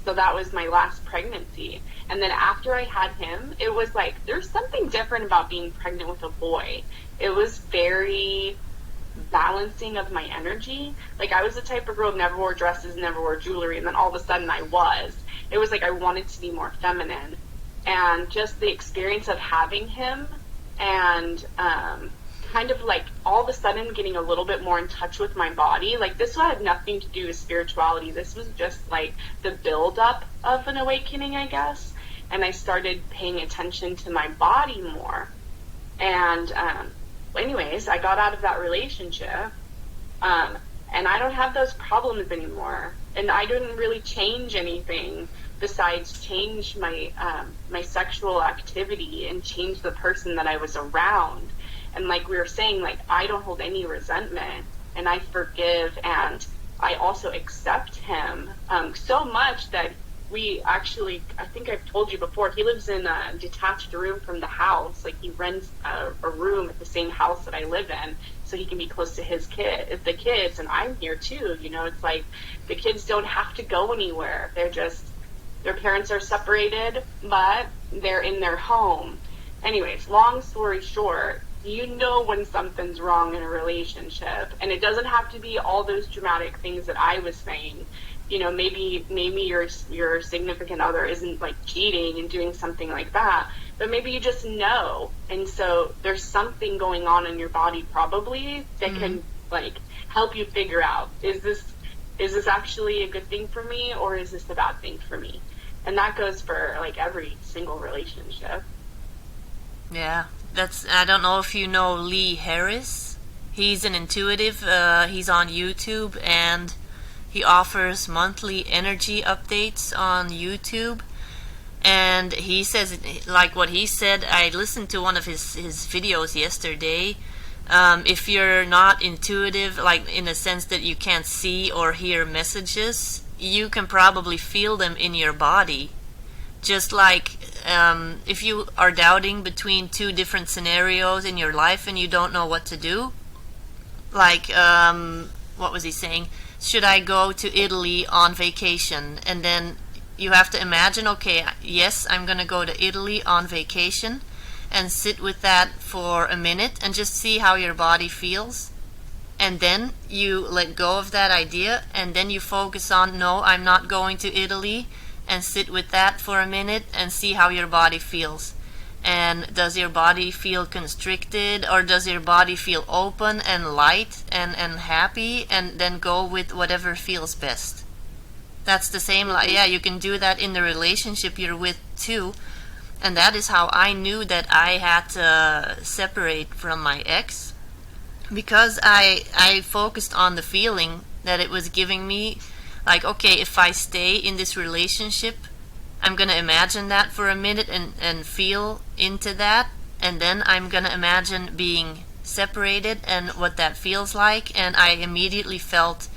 So that was my last pregnancy. And then after I had him, it was like, there's something different about being pregnant with a boy. It was very balancing of my energy. Like, I was the type of girl who never wore dresses, never wore jewelry, and then all of a sudden I was. It was like I wanted to be more feminine. And just the experience of having him and kind of like all of a sudden getting a little bit more in touch with my body. Like, this had nothing to do with spirituality. This was just like the buildup of an awakening, I guess. And I started paying attention to my body more. And anyways, I got out of that relationship, and I don't have those problems anymore. And I didn't really change anything besides change my my sexual activity and change the person that I was around. And like we were saying, like, I don't hold any resentment, and I forgive, and I also accept him so much that we actually, I think I've told you before, he lives in a detached room from the house. Like, he rents a room at the same house that I live in so he can be close to the kids, and I'm here too. You know, it's like the kids don't have to go anywhere. They're just, their parents are separated, but they're in their home. Anyways, long story short, you know when something's wrong in a relationship, and it doesn't have to be all those dramatic things that I was saying. You know, maybe your significant other isn't like cheating and doing something like that, but maybe you just know, and so there's something going on in your body probably that can like help you figure out, is this actually a good thing for me, or is this a bad thing for me? And that goes for like every single relationship. Yeah, I don't know if you know Lee Harris. He's an intuitive. He's on YouTube, and he offers monthly energy updates on YouTube. And he says, like what he said, I listened to one of his videos yesterday. If you're not intuitive, like in a sense that you can't see or hear messages, you can probably feel them in your body. Just like if you are doubting between two different scenarios in your life and you don't know what to do, like, what was he saying? Should I go to Italy on vacation? And then you have to imagine, okay, yes, I'm going to go to Italy on vacation, and sit with that for a minute and just see how your body feels. And then you let go of that idea, and then you focus on, no, I'm not going to Italy, and sit with that for a minute and see how your body feels. And does your body feel constricted, or does your body feel open and light and happy? And then go with whatever feels best. That's the same, yeah, you can do that in the relationship you're with too. And that is how I knew that I had to separate from my ex, because I focused on the feeling that it was giving me. Like, okay, if I stay in this relationship, I'm going to imagine that for a minute and feel into that, and then I'm going to imagine being separated and what that feels like, and I immediately felt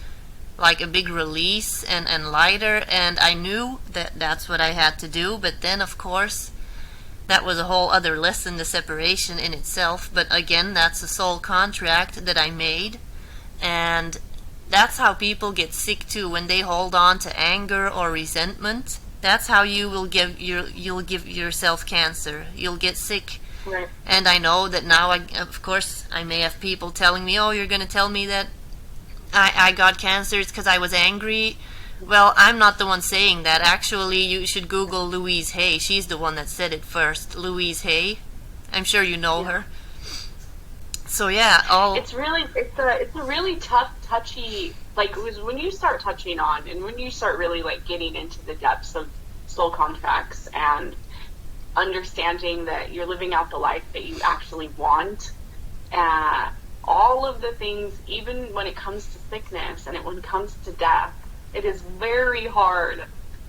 like a big release and lighter, and I knew that that's what I had to do. But then, of course, that was a whole other lesson, the separation in itself. But again, that's a soul contract that I made, and that's how people get sick too, when they hold on to anger or resentment. That's how you'll give yourself cancer. You'll get sick. Right. And I know that now, of course, I may have people telling me, oh, you're going to tell me that I got cancer because I was angry. Well, I'm not the one saying that. Actually, you should Google Louise Hay. She's the one that said it first. Louise Hay. I'm sure you know her. So yeah, it's a really tough, touchy, like, it was when you start touching on, and when you start really like getting into the depths of soul contracts and understanding that you're living out the life that you actually want, all of the things, even when it comes to sickness and when it comes to death, it is very hard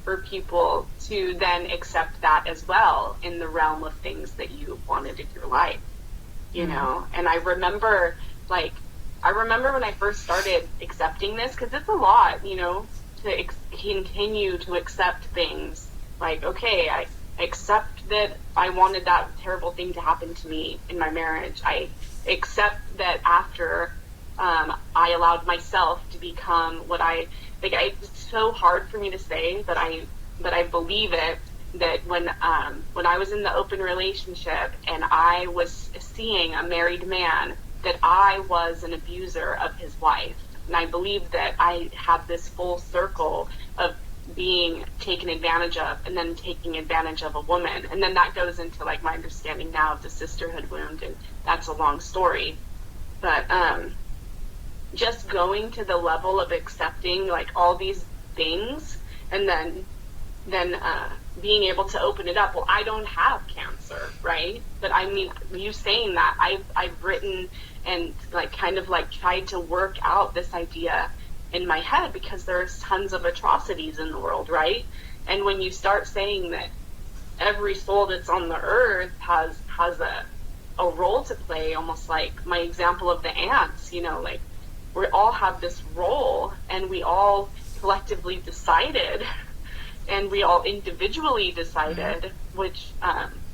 for people to then accept that as well in the realm of things that you wanted in your life, you know. And I remember when I first started accepting this, because it's a lot, you know, to continue to accept things. Like, okay, I accept that I wanted that terrible thing to happen to me in my marriage. I accept that after I allowed myself to become what it's so hard for me to say, but I believe it, that when I was in the open relationship and I was seeing a married man, that I was an abuser of his wife. And I believe that I had this full circle of being taken advantage of, and then taking advantage of a woman. And then that goes into like my understanding now of the sisterhood wound, and that's a long story. But just going to the level of accepting like all these things, and then being able to open it up. Well, I don't have cancer, right? But I mean, you saying that, I've written and like kind of like tried to work out this idea in my head, because there's tons of atrocities in the world, right? And when you start saying that every soul that's on the earth has a role to play, almost like my example of the ants, you know, like we all have this role, and we all collectively decided, and we all individually decided which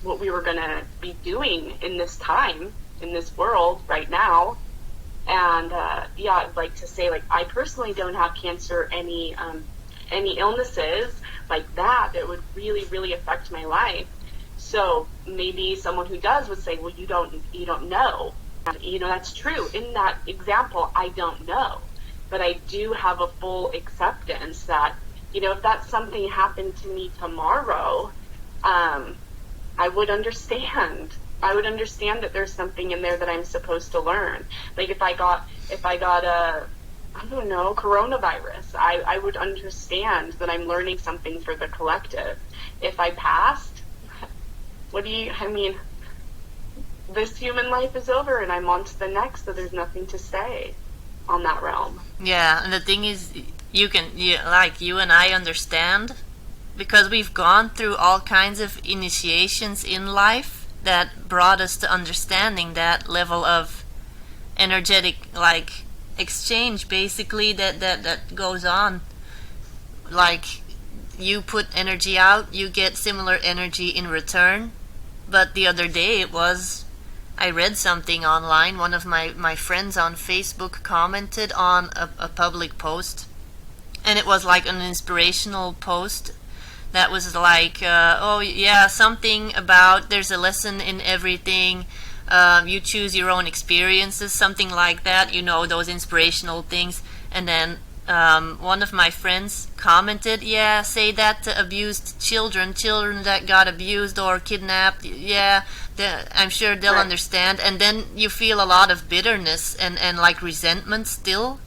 what we were going to be doing in this time, in this world right now. And yeah, I'd like to say, like, I personally don't have cancer, any illnesses like that would really, really affect my life. So maybe someone who does would say, well, you don't know. And, you know, that's true. In that example, I don't know. But I do have a full acceptance that, you know, if that something happened to me tomorrow, I would understand. I would understand that there's something in there that I'm supposed to learn. Like if I got a, I don't know, coronavirus, I would understand that I'm learning something for the collective. If I passed, this human life is over and I'm on to the next, so there's nothing to say on that realm. Yeah, and the thing is, you and I understand, because we've gone through all kinds of initiations in life that brought us to understanding that level of energetic, like, exchange, basically, that goes on. Like, you put energy out, you get similar energy in return. But the other day I read something online. One of my friends on Facebook commented on a public post, and it was like an inspirational post that was like, oh yeah, something about there's a lesson in everything. You choose your own experiences, something like that, those inspirational things. And then one of my friends commented, yeah, say that to abused children that got abused or kidnapped. Yeah, I'm sure they'll understand. And then you feel a lot of bitterness and like resentment still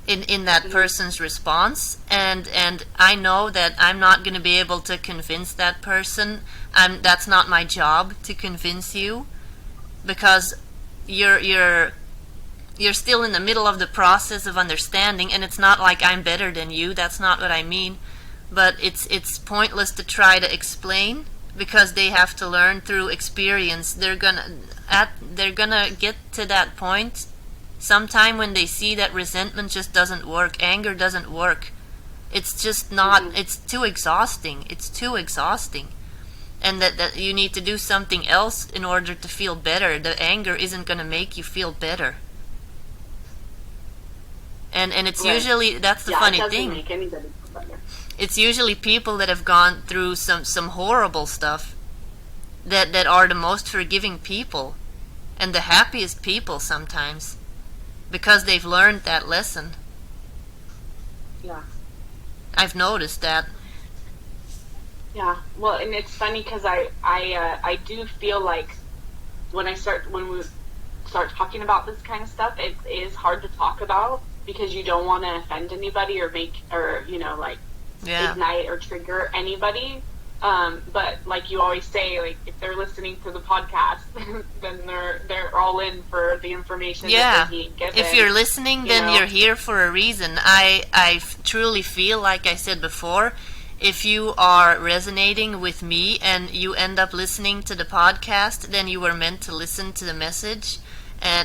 in that person's response. And I know that I'm not going to be able to convince that person. That's not my job to convince you, because you're still in the middle of the process of understanding, and it's not like I'm better than you. That's not what I mean. But it's pointless to try to explain, because they have to learn through experience. They're gonna get to that point sometime when they see that resentment just doesn't work, anger doesn't work. It's just not. It's too exhausting. And that you need to do something else in order to feel better. The anger isn't going to make you feel better. And it's usually, that's the funny thing. Make anybody feel better. It's usually people that have gone through some horrible stuff that are the most forgiving people and the happiest people sometimes, because they've learned that lesson. Yeah. I've noticed that. Yeah, well, and it's funny because I do feel like when we start talking about this kind of stuff, it is hard to talk about, because you don't want to offend anybody or ignite or trigger anybody. But like you always say, like if they're listening to the podcast, then they're all in for the information that they're being given. If you're listening, then you're here for a reason. I truly feel, like I said before, if you are resonating with me and you end up listening to the podcast, then you were meant to listen to the message.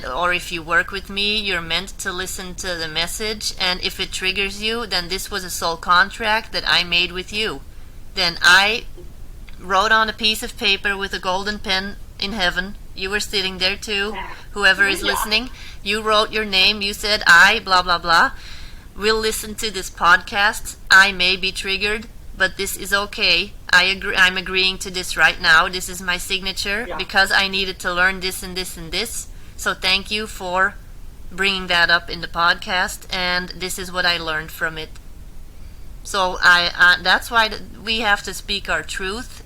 Or if you work with me, you're meant to listen to the message. And if it triggers you, then this was a soul contract that I made with you. Then I wrote on a piece of paper with a golden pen in heaven. You were sitting there too, whoever is listening. You wrote your name. You said, I, blah, blah, blah, will listen to this podcast. I may be triggered, but this is okay. I'm agreeing to this right now. This is my signature because I needed to learn this and this and this. So thank you for bringing that up in the podcast, and this is what I learned from it. So that's why we have to speak our truth,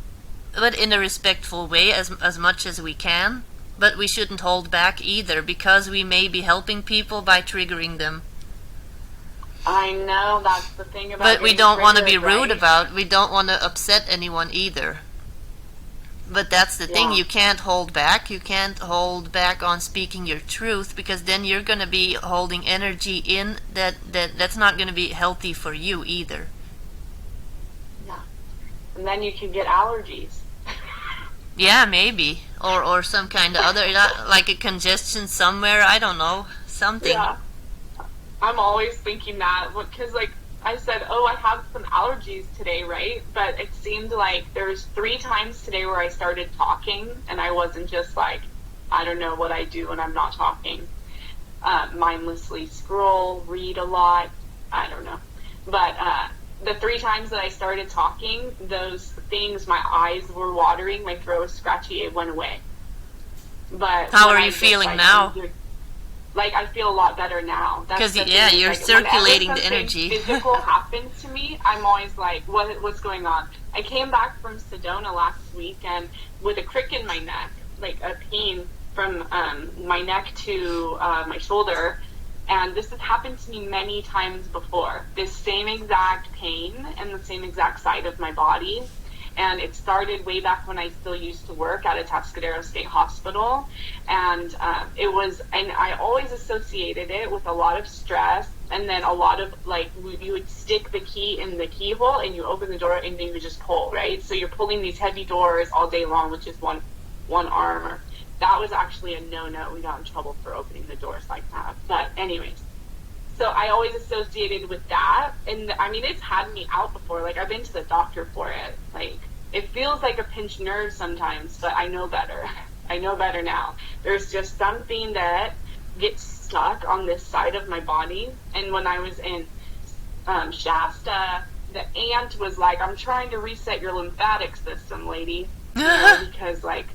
but in a respectful way as much as we can. But we shouldn't hold back either, because we may be helping people by triggering them. I know, that's the thing about. But we don't want to be rude about. We don't want to upset anyone either. But that's the thing. You can't hold back. You can't hold back on speaking your truth, because then you're going to be holding energy in that's not going to be healthy for you either. Yeah, and then you can get allergies. Yeah, maybe, or some kind of other, like a congestion somewhere. I don't know, something. Yeah. I'm always thinking that, because like I said, I have some allergies today, right? But it seemed like there's 3 times today where I started talking, and I wasn't just like, I don't know what I do when I'm not talking. Mindlessly scroll, read a lot, I don't know. But the 3 times that I started talking, those things, my eyes were watering, my throat was scratchy, it went away. But how are you feeling now? Like, I feel a lot better now. Because, you're like, circulating the energy. Physical happens to me, I'm always like, what's going on? I came back from Sedona last week, and with a crick in my neck, like a pain from my neck to my shoulder. And this has happened to me many times before. This same exact pain and the same exact side of my body. And it started way back when I still used to work at a Atascadero State Hospital. And and I always associated it with a lot of stress, and then a lot of, like, you would stick the key in the keyhole and you open the door and then you would just pull, right? So you're pulling these heavy doors all day long with just one arm. That was actually a no-no. We got in trouble for opening the doors like that. But anyways, So I always associated with that. And I mean, it's had me out before. Like, I've been to the doctor for it. Like, it feels like a pinched nerve sometimes, but I know better. I know better now. There's just something that gets stuck on this side of my body. And when I was in Shasta, the aunt was like, I'm trying to reset your lymphatic system, lady. You know, because, like,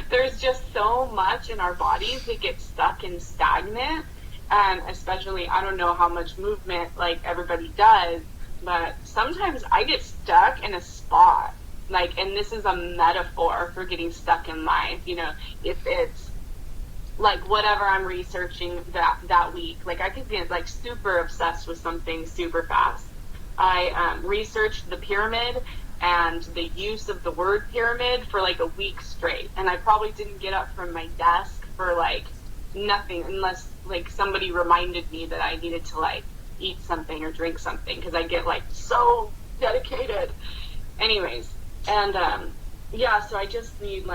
there's just so much in our bodies that gets stuck and stagnant. And especially, I don't know how much movement, like, everybody does, but sometimes I get stuck in a spot. Like, and this is a metaphor for getting stuck in life. You know, if it's like whatever I'm researching that week, like I could get like super obsessed with something super fast. I researched the pyramid and the use of the word pyramid for like a week straight, and I probably didn't get up from my desk for like nothing unless like somebody reminded me that I needed to like eat something or drink something, because I get like so dedicated. Anyways, and yeah, so I just need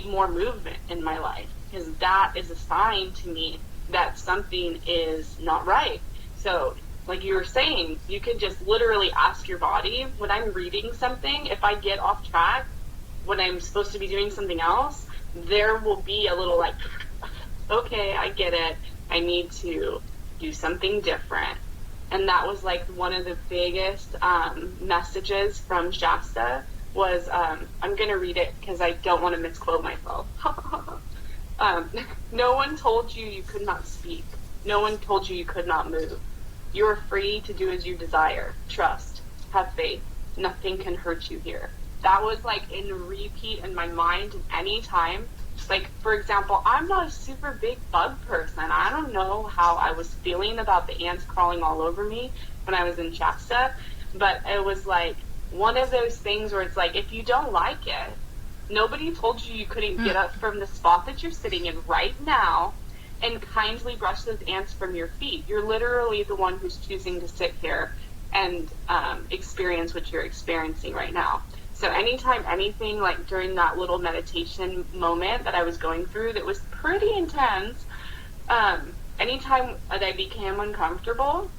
more movement in my life, because that is a sign to me that something is not right. So, like you were saying, you can just literally ask your body, when I'm reading something, if I get off track, when I'm supposed to be doing something else, there will be a little like, okay, I get it. I need to do something different. And that was like one of the biggest messages from Shasta was, I'm going to read it because I don't want to misquote myself. No one told you you could not speak. No one told you you could not move. You are free to do as you desire. Trust. Have faith. Nothing can hurt you here. That was like in repeat in my mind any time. Like, for example, I'm not a super big bug person. I don't know how I was feeling about the ants crawling all over me when I was in Shasta, but it was like one of those things where it's like, if you don't like it, nobody told you you couldn't get up from the spot that you're sitting in right now and kindly brush those ants from your feet. You're literally the one who's choosing to sit here and experience what you're experiencing right now. So anytime anything, like during that little meditation moment that I was going through that was pretty intense, anytime that I became uncomfortable,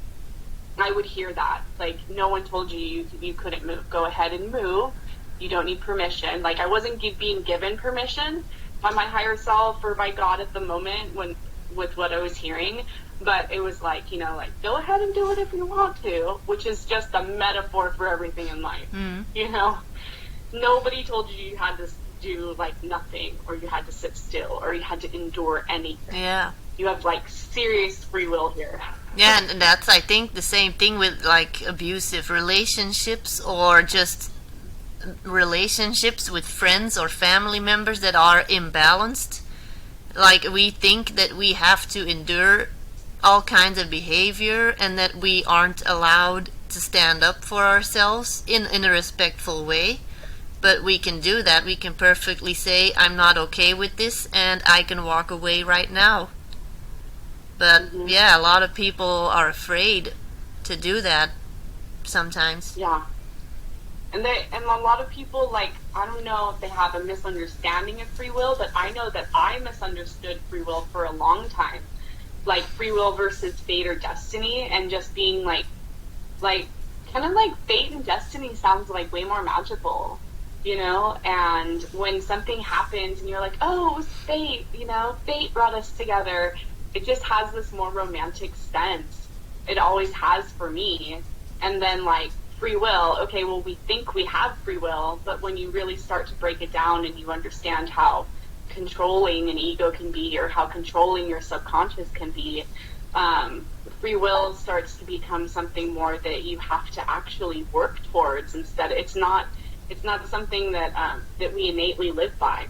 I would hear that. Like, no one told you you couldn't move. Go ahead and move. You don't need permission. Like, I wasn't being given permission by my higher self or by God at the moment with what I was hearing. But it was like, you know, like, go ahead and do it if you want to, which is just a metaphor for everything in life. You know, nobody told you you had to do like nothing, or you had to sit still, or you had to endure anything. Yeah. You have like serious free will here. Yeah, and that's, I think, the same thing with like abusive relationships, or just relationships with friends or family members that are imbalanced. Like, we think that we have to endure all kinds of behavior and that we aren't allowed to stand up for ourselves in a respectful way. But we can do that. We can perfectly say, I'm not okay with this, and I can walk away right now. But yeah, a lot of people are afraid to do that sometimes. Yeah. And a lot of people, like, I don't know if they have a misunderstanding of free will, but I know that I misunderstood free will for a long time. Like, free will versus fate or destiny, and just being like kind of like fate and destiny sounds like way more magical, you know? And when something happens and you're like, oh, it was fate, you know, fate brought us together, it just has this more romantic sense. It always has for me. And then, like, free will, okay, well, we think we have free will, but when you really start to break it down and you understand how controlling an ego can be, or how controlling your subconscious can be, free will starts to become something more that you have to actually work towards. Instead, it's not something that that we innately live by,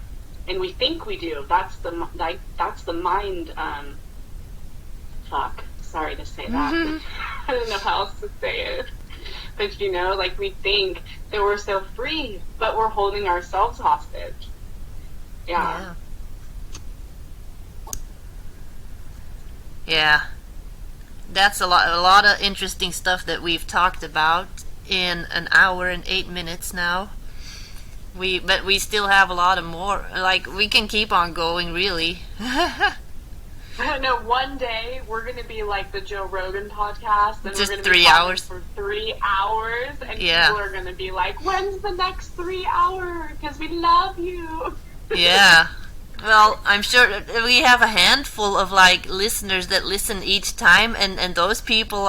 and we think we do. That's the mind. Sorry to say that. I don't know how else to say it. But, you know, like, we think that we're so free, but we're holding ourselves hostage. Yeah. Yeah. That's a lot of interesting stuff that we've talked about in an hour and 8 minutes now. But we still have a lot of more. Like, we can keep on going, really. No, one day we're going to be like the Joe Rogan podcast, and Just we're going to 3 be talking hours. for 3 hours, and Yeah. people are going to be like, "When's the next 3 hours? Because we love you." Yeah. Well, I'm sure we have a handful of like listeners that listen each time, and those people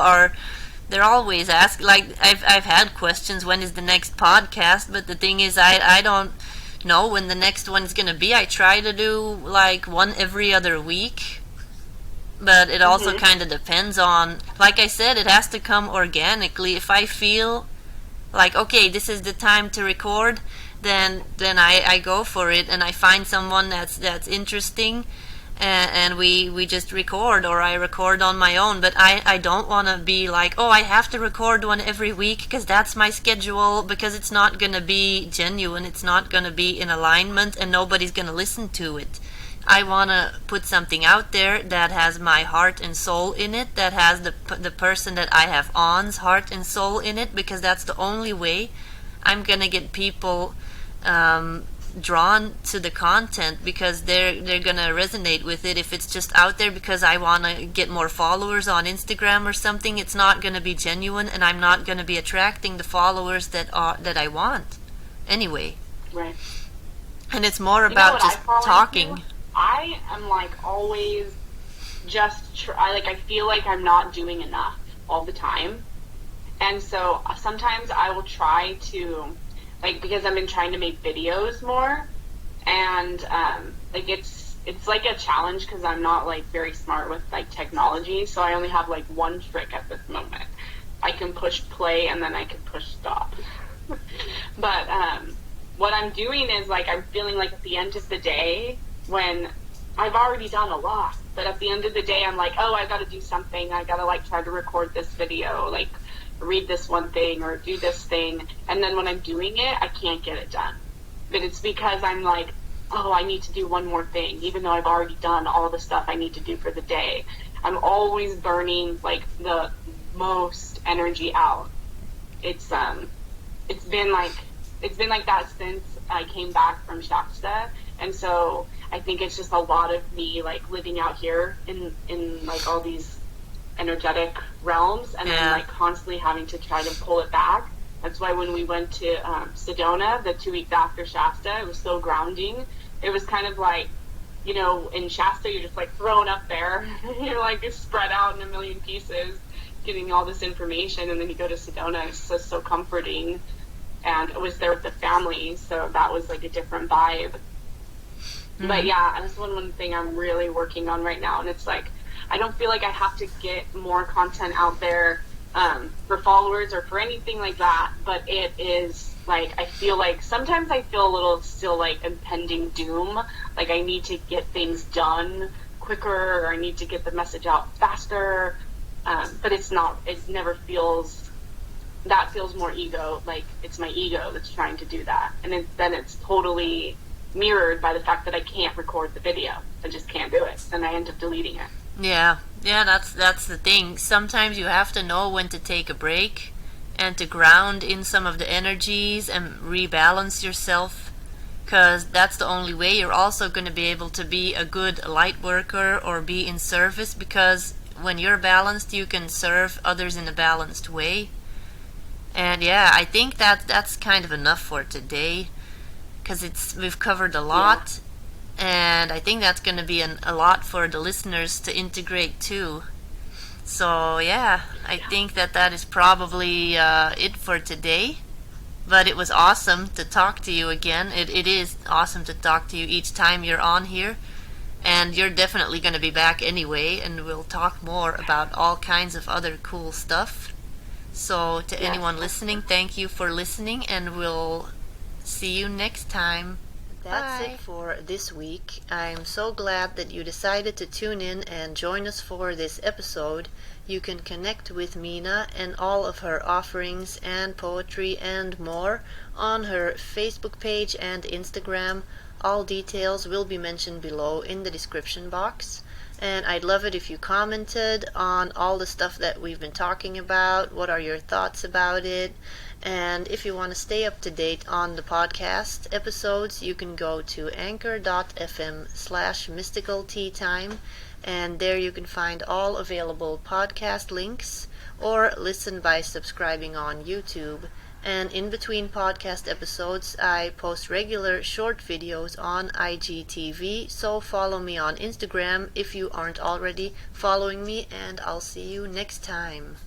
they're always asking. Like I've had questions, when is the next podcast? But the thing is, I don't know when the next one is gonna be. I try to do like one every other week, but it also kind of depends on, like I said, it has to come organically. If I feel like, okay, this is the time to record, then I go for it, and I find someone that's interesting, and we just record, or I record on my own. But I don't want to be like, oh, I have to record one every week because that's my schedule, because it's not going to be genuine, it's not going to be in alignment, and nobody's going to listen to it. I want to put something out there that has my heart and soul in it, that has the person that I have on's heart and soul in it, because that's the only way I'm going to get people drawn to the content, because they're going to resonate with it. If it's just out there because I want to get more followers on Instagram or something, it's not going to be genuine, and I'm not going to be attracting the followers that I want anyway. Right. And it's more about just talking. I am like always just I feel like I'm not doing enough all the time, and so sometimes I will try to, like, because I've been trying to make videos more, and like it's like a challenge because I'm not like very smart with like technology, so I only have like one trick at this moment. I can push play and then I can push stop. But what I'm doing is, like, I'm feeling like at the end of the day, when I've already done a lot, but at the end of the day, I'm like, oh, I got to do something. I got to like try to record this video, like read this one thing or do this thing. And then when I'm doing it, I can't get it done. But it's because I'm like, oh, I need to do one more thing, even though I've already done all the stuff I need to do for the day. I'm always burning like the most energy out. It's been like that since I came back from Shasta. And so I think it's just a lot of me like living out here in like all these energetic realms, and then like constantly having to try to pull it back. That's why when we went to Sedona the 2 weeks after Shasta, it was so grounding. It was kind of like, you know, in Shasta you're just like thrown up there. You're like spread out in a million pieces getting all this information, and then you go to Sedona and it's just so comforting. And I was there with the family, so that was like a different vibe. Mm-hmm. But yeah, that's one thing I'm really working on right now, and it's like, I don't feel like I have to get more content out there for followers or for anything like that, but it is like, I feel like sometimes I feel a little still like impending doom, like I need to get things done quicker, or I need to get the message out faster, but it's not, it never feels, that feels more ego, like it's my ego that's trying to do that, and then it's totally mirrored by the fact that I can't record the video. I just can't do it, and I end up deleting it. Yeah, that's the thing. Sometimes you have to know when to take a break and to ground in some of the energies and rebalance yourself, because that's the only way you're also going to be able to be a good light worker or be in service, because when you're balanced, you can serve others in a balanced way. And yeah, I think that's kind of enough for today, because we've covered a lot. And I think that's going to be a lot for the listeners to integrate too. So yeah, I think that is probably it for today. But it was awesome to talk to you again. It is awesome to talk to you each time you're on here. And you're definitely going to be back anyway, and we'll talk more about all kinds of other cool stuff. So to anyone listening, thank you for listening, and we'll see you next time. That's it for this week. I'm so glad that you decided to tune in and join us for this episode. You can connect with Mena and all of her offerings and poetry and more on her Facebook page and Instagram. All details will be mentioned below in the description box. And I'd love it if you commented on all the stuff that we've been talking about. What are your thoughts about it? And if you want to stay up to date on the podcast episodes, you can go to anchor.fm/mysticalteatime, and there you can find all available podcast links or listen by subscribing on YouTube. And in between podcast episodes, I post regular short videos on IGTV, so follow me on Instagram if you aren't already following me, and I'll see you next time.